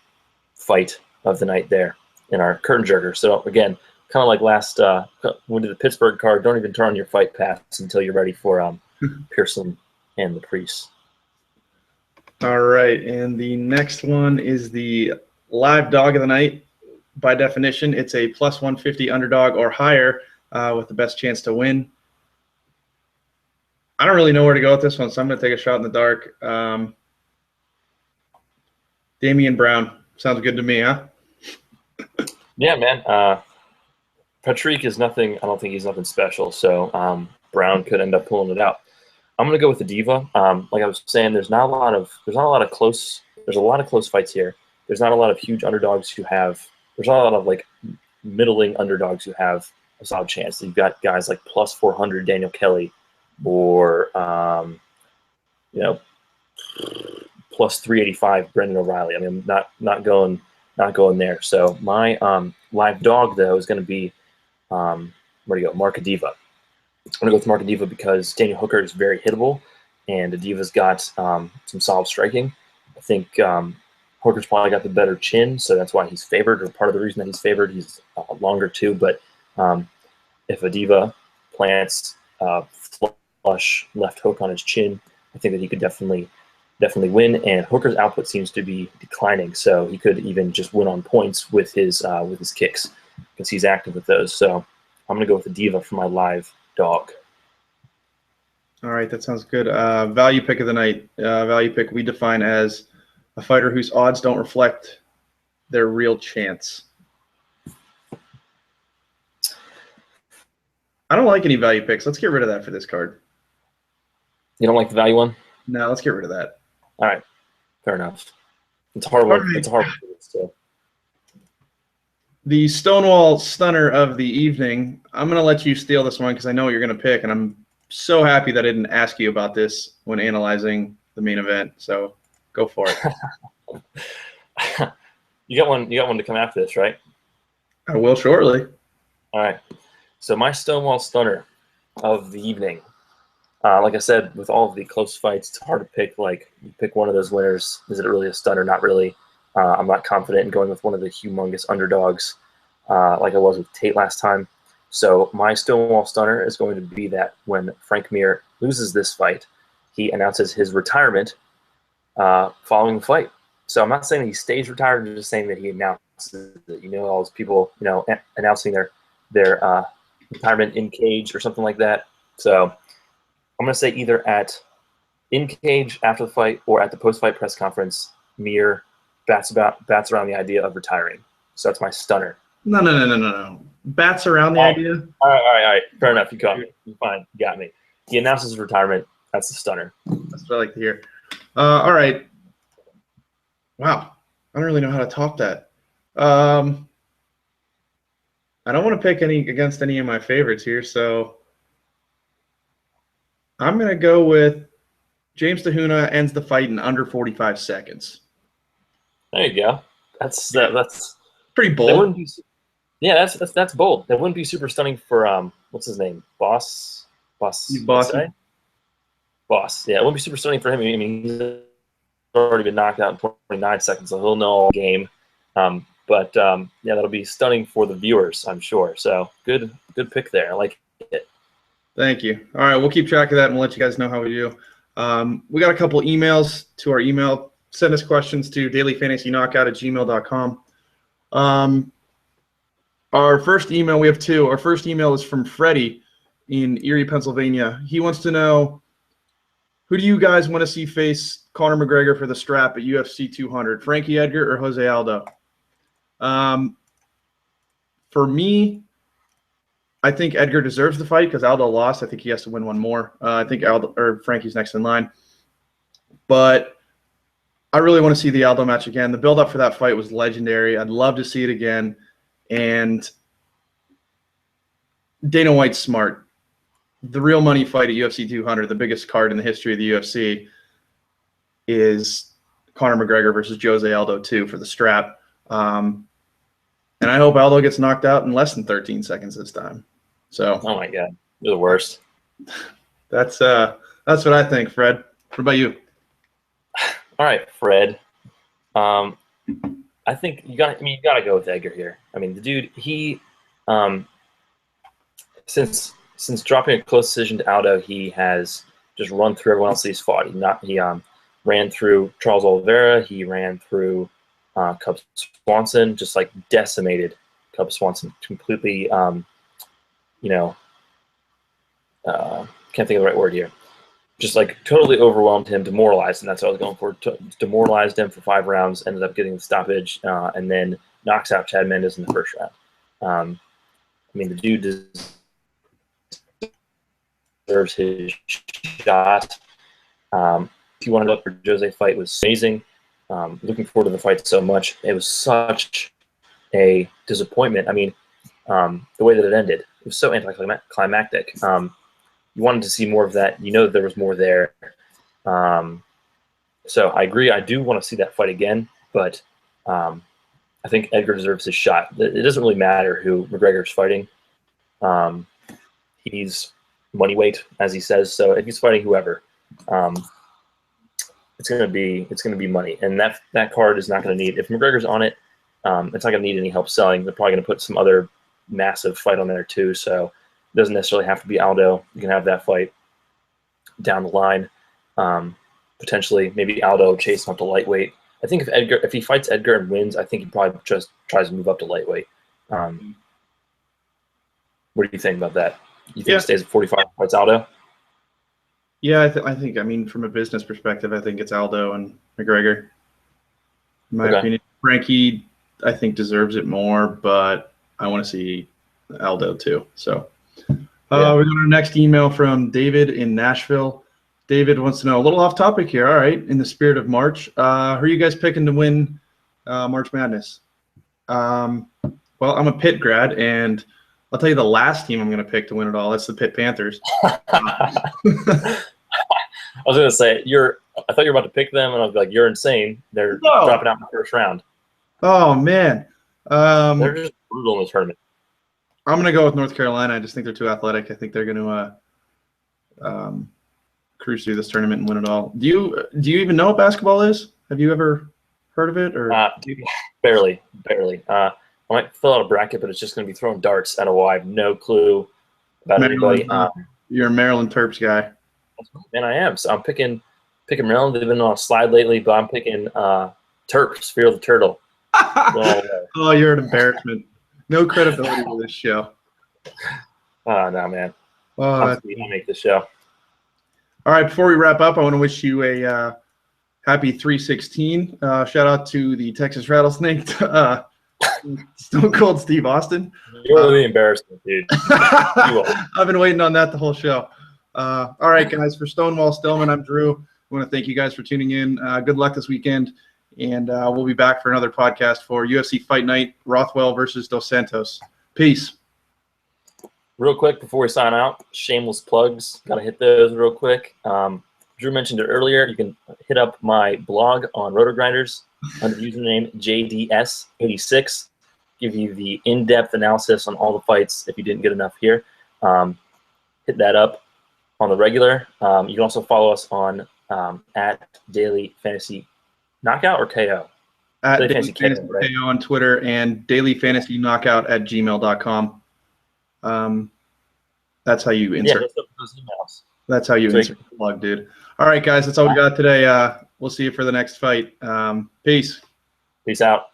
Speaker 2: fight of the night there in our curtain jerker. So again, kind of like last when we did the Pittsburgh card, don't even turn on your Fight Pass until you're ready for Pearson and Laprice.
Speaker 1: All right, and the next one is the live dog of the night. By definition, it's a plus 150 underdog or higher with the best chance to win. I don't really know where to go with this one, so I'm going to take a shot in the dark. Damian Brown. Sounds good to me, huh?
Speaker 2: Yeah, man. Patrick is nothing. I don't think he's nothing special. So Brown could end up pulling it out. I'm gonna go with the diva. Like I was saying, there's a lot of close fights here. There's not a lot of huge underdogs who have. There's not a lot of like middling underdogs who have a solid chance. You've got guys like plus 400 Daniel Kelly, or plus 385 Brendan O'Reilly. I mean, not going there. So my live dog though is going to be where do you go? Markadiva. I'm going to go with Markadiva because Daniel Hooker is very hittable, and Adiva's got some solid striking. I think Hooker's probably got the better chin, so that's why he's favored, or part of the reason that he's favored. He's longer too, but if Adiva plants flush left hook on his chin, I think that he could definitely win. And Hooker's output seems to be declining, so he could even just win on points with his kicks because he's active with those. So I'm going to go with the diva for my live dog.
Speaker 1: All right, that sounds good. Value pick of the night. Value pick we define as a fighter whose odds don't reflect their real chance. I don't like any value picks. Let's get rid of that for this card.
Speaker 2: You don't like the value one?
Speaker 1: No, let's get rid of that.
Speaker 2: All right, fair enough. It's horrible.
Speaker 1: Right.
Speaker 2: It's horrible. So.
Speaker 1: The Stonewall stunner of the evening. I'm going to let you steal this one because I know what you're going to pick, and I'm so happy that I didn't ask you about this when analyzing the main event. So go for it.
Speaker 2: You got one to come after this, right?
Speaker 1: I will shortly.
Speaker 2: All right. So my Stonewall stunner of the evening. Like I said, with all of the close fights, it's hard to pick. Like, you pick one of those winners. Is it really a stunner? Not really. I'm not confident in going with one of the humongous underdogs like I was with Tate last time. So my Stonewall stunner is going to be that when Frank Mir loses this fight, he announces his retirement following the fight. So I'm not saying that he stays retired. I'm just saying that he announces that, all those people, announcing their retirement in cage or something like that. So I'm going to say either at in cage after the fight or at the post-fight press conference, Mir bats around the idea of retiring. So that's my stunner
Speaker 1: No. Bats around the idea.
Speaker 2: All right. Fair enough. You caught me. Fine. You got me. He announces his retirement. That's a stunner.
Speaker 1: That's what I like to hear. All right. Wow. I don't really know how to top that. I don't want to pick against any of my favorites here, so I'm going to go with James DeHuna ends the fight in under 45 seconds.
Speaker 2: There you go. That's
Speaker 1: pretty bold.
Speaker 2: That's bold. That wouldn't be super stunning for what's his name? Boss.
Speaker 1: Bossy.
Speaker 2: Boss. Yeah, it wouldn't be super stunning for him. I mean, he's already been knocked out in 29 seconds, so he'll know all game. But that'll be stunning for the viewers, I'm sure. So good pick there. I like it.
Speaker 1: Thank you. All right, we'll keep track of that and we'll let you guys know how we do. We got a couple emails to our email. Send us questions to dailyfantasyknockout@gmail.com. Our first email, we have two. Our first email is from Freddie in Erie, Pennsylvania. He wants to know, who do you guys want to see face Conor McGregor for the strap at UFC 200? Frankie Edgar or Jose Aldo? For me, I think Edgar deserves the fight because Aldo lost. I think he has to win one more. I think Frankie's next in line. But I really want to see the Aldo match again. The build-up for that fight was legendary. I'd love to see it again. And Dana White's smart. The real money fight at UFC 200, the biggest card in the history of the UFC, is Conor McGregor versus Jose Aldo 2 for the strap. And I hope Aldo gets knocked out in less than 13 seconds this time. So,
Speaker 2: oh my God, you're the worst.
Speaker 1: That's what I think, Fred. What about you?
Speaker 2: All right, Fred. I think you got to go with Edgar here. I mean, the dude, he since dropping a close decision to Aldo, he has just run through everyone else he's fought. He ran through Charles Oliveira. He ran through Cub Swanson, just like decimated Cub Swanson completely. Can't think of the right word here. Just like totally overwhelmed him, demoralized, and that's what I was going for. Demoralized him for 5 rounds, ended up getting the stoppage, and then knocks out Chad Mendes in the first round. I mean, the dude deserves his shot. If you wanted to look for Jose fight, was amazing. Looking forward to the fight so much. It was such a disappointment. I mean, the way that it ended, it was so anticlimactic. You wanted to see more of that. You know that there was more there. So I agree. I do want to see that fight again, but I think Edgar deserves his shot. It doesn't really matter who McGregor's fighting. He's money weight, as he says. So if he's fighting whoever, it's gonna be money. And that card is not gonna need, if McGregor's on it, it's not gonna need any help selling. They're probably gonna put some other massive fight on there too. So it doesn't necessarily have to be Aldo. You can have that fight down the line. Potentially, maybe Aldo chasing up to lightweight. I think if he fights Edgar and wins, I think he probably just tries to move up to lightweight. What do you think about that? You think he stays at 45 fights Aldo?
Speaker 1: Yeah, I think. I mean, from a business perspective, I think it's Aldo and McGregor. In my opinion, Frankie, I think, deserves it more, but I want to see Aldo too. So. We got our next email from David in Nashville. David wants to know, a little off topic here. All right, in the spirit of March, who are you guys picking to win March Madness? Well, I'm a Pitt grad, and I'll tell you the last team I'm going to pick to win it all. That's the Pitt Panthers.
Speaker 2: I was going to say, I thought you were about to pick them, and I was like, you're insane. They're dropping out in the first round.
Speaker 1: Oh, man.
Speaker 2: They're just brutal in the tournament.
Speaker 1: I'm going to go with North Carolina. I just think they're too athletic. I think they're going to cruise through this tournament and win it all. Do you even know what basketball is? Have you ever heard of it? Or
Speaker 2: dude, barely. I might fill out a bracket, but it's just going to be throwing darts at a wall. I have no clue about anybody.
Speaker 1: You're a Maryland Terps guy.
Speaker 2: Man, I am. So I'm picking Maryland. They've been on a slide lately, but I'm picking Terps, Fear of the Turtle.
Speaker 1: Oh, you're an embarrassment. No credibility to this show.
Speaker 2: Oh, no, man.
Speaker 1: I
Speaker 2: make this show.
Speaker 1: All right, before we wrap up, I want to wish you a happy 3/16. Shout out to the Texas Rattlesnake Stone Cold Steve Austin.
Speaker 2: You're the embarrassment, dude.
Speaker 1: I've been waiting on that the whole show. All right, guys. For Stonewall, Stillman, I'm Drew. I want to thank you guys for tuning in. Good luck this weekend, and we'll be back for another podcast for UFC Fight Night, Rothwell versus Dos Santos. Peace.
Speaker 2: Real quick before we sign out, shameless plugs. Got to hit those real quick. Drew mentioned it earlier. You can hit up my blog on RotoGrinders under the username JDS86. Give you the in-depth analysis on all the fights if you didn't get enough here. Hit that up on the regular. You can also follow us on at Daily Fantasy Knockout or KO?
Speaker 1: At Daily Fantasy KO on Twitter and dailyfantasyknockout@gmail.com. That's how you insert
Speaker 2: those emails.
Speaker 1: That's how you insert the plug, dude. All right, guys, that's all we got today. We'll see you for the next fight. Peace.
Speaker 2: Peace out.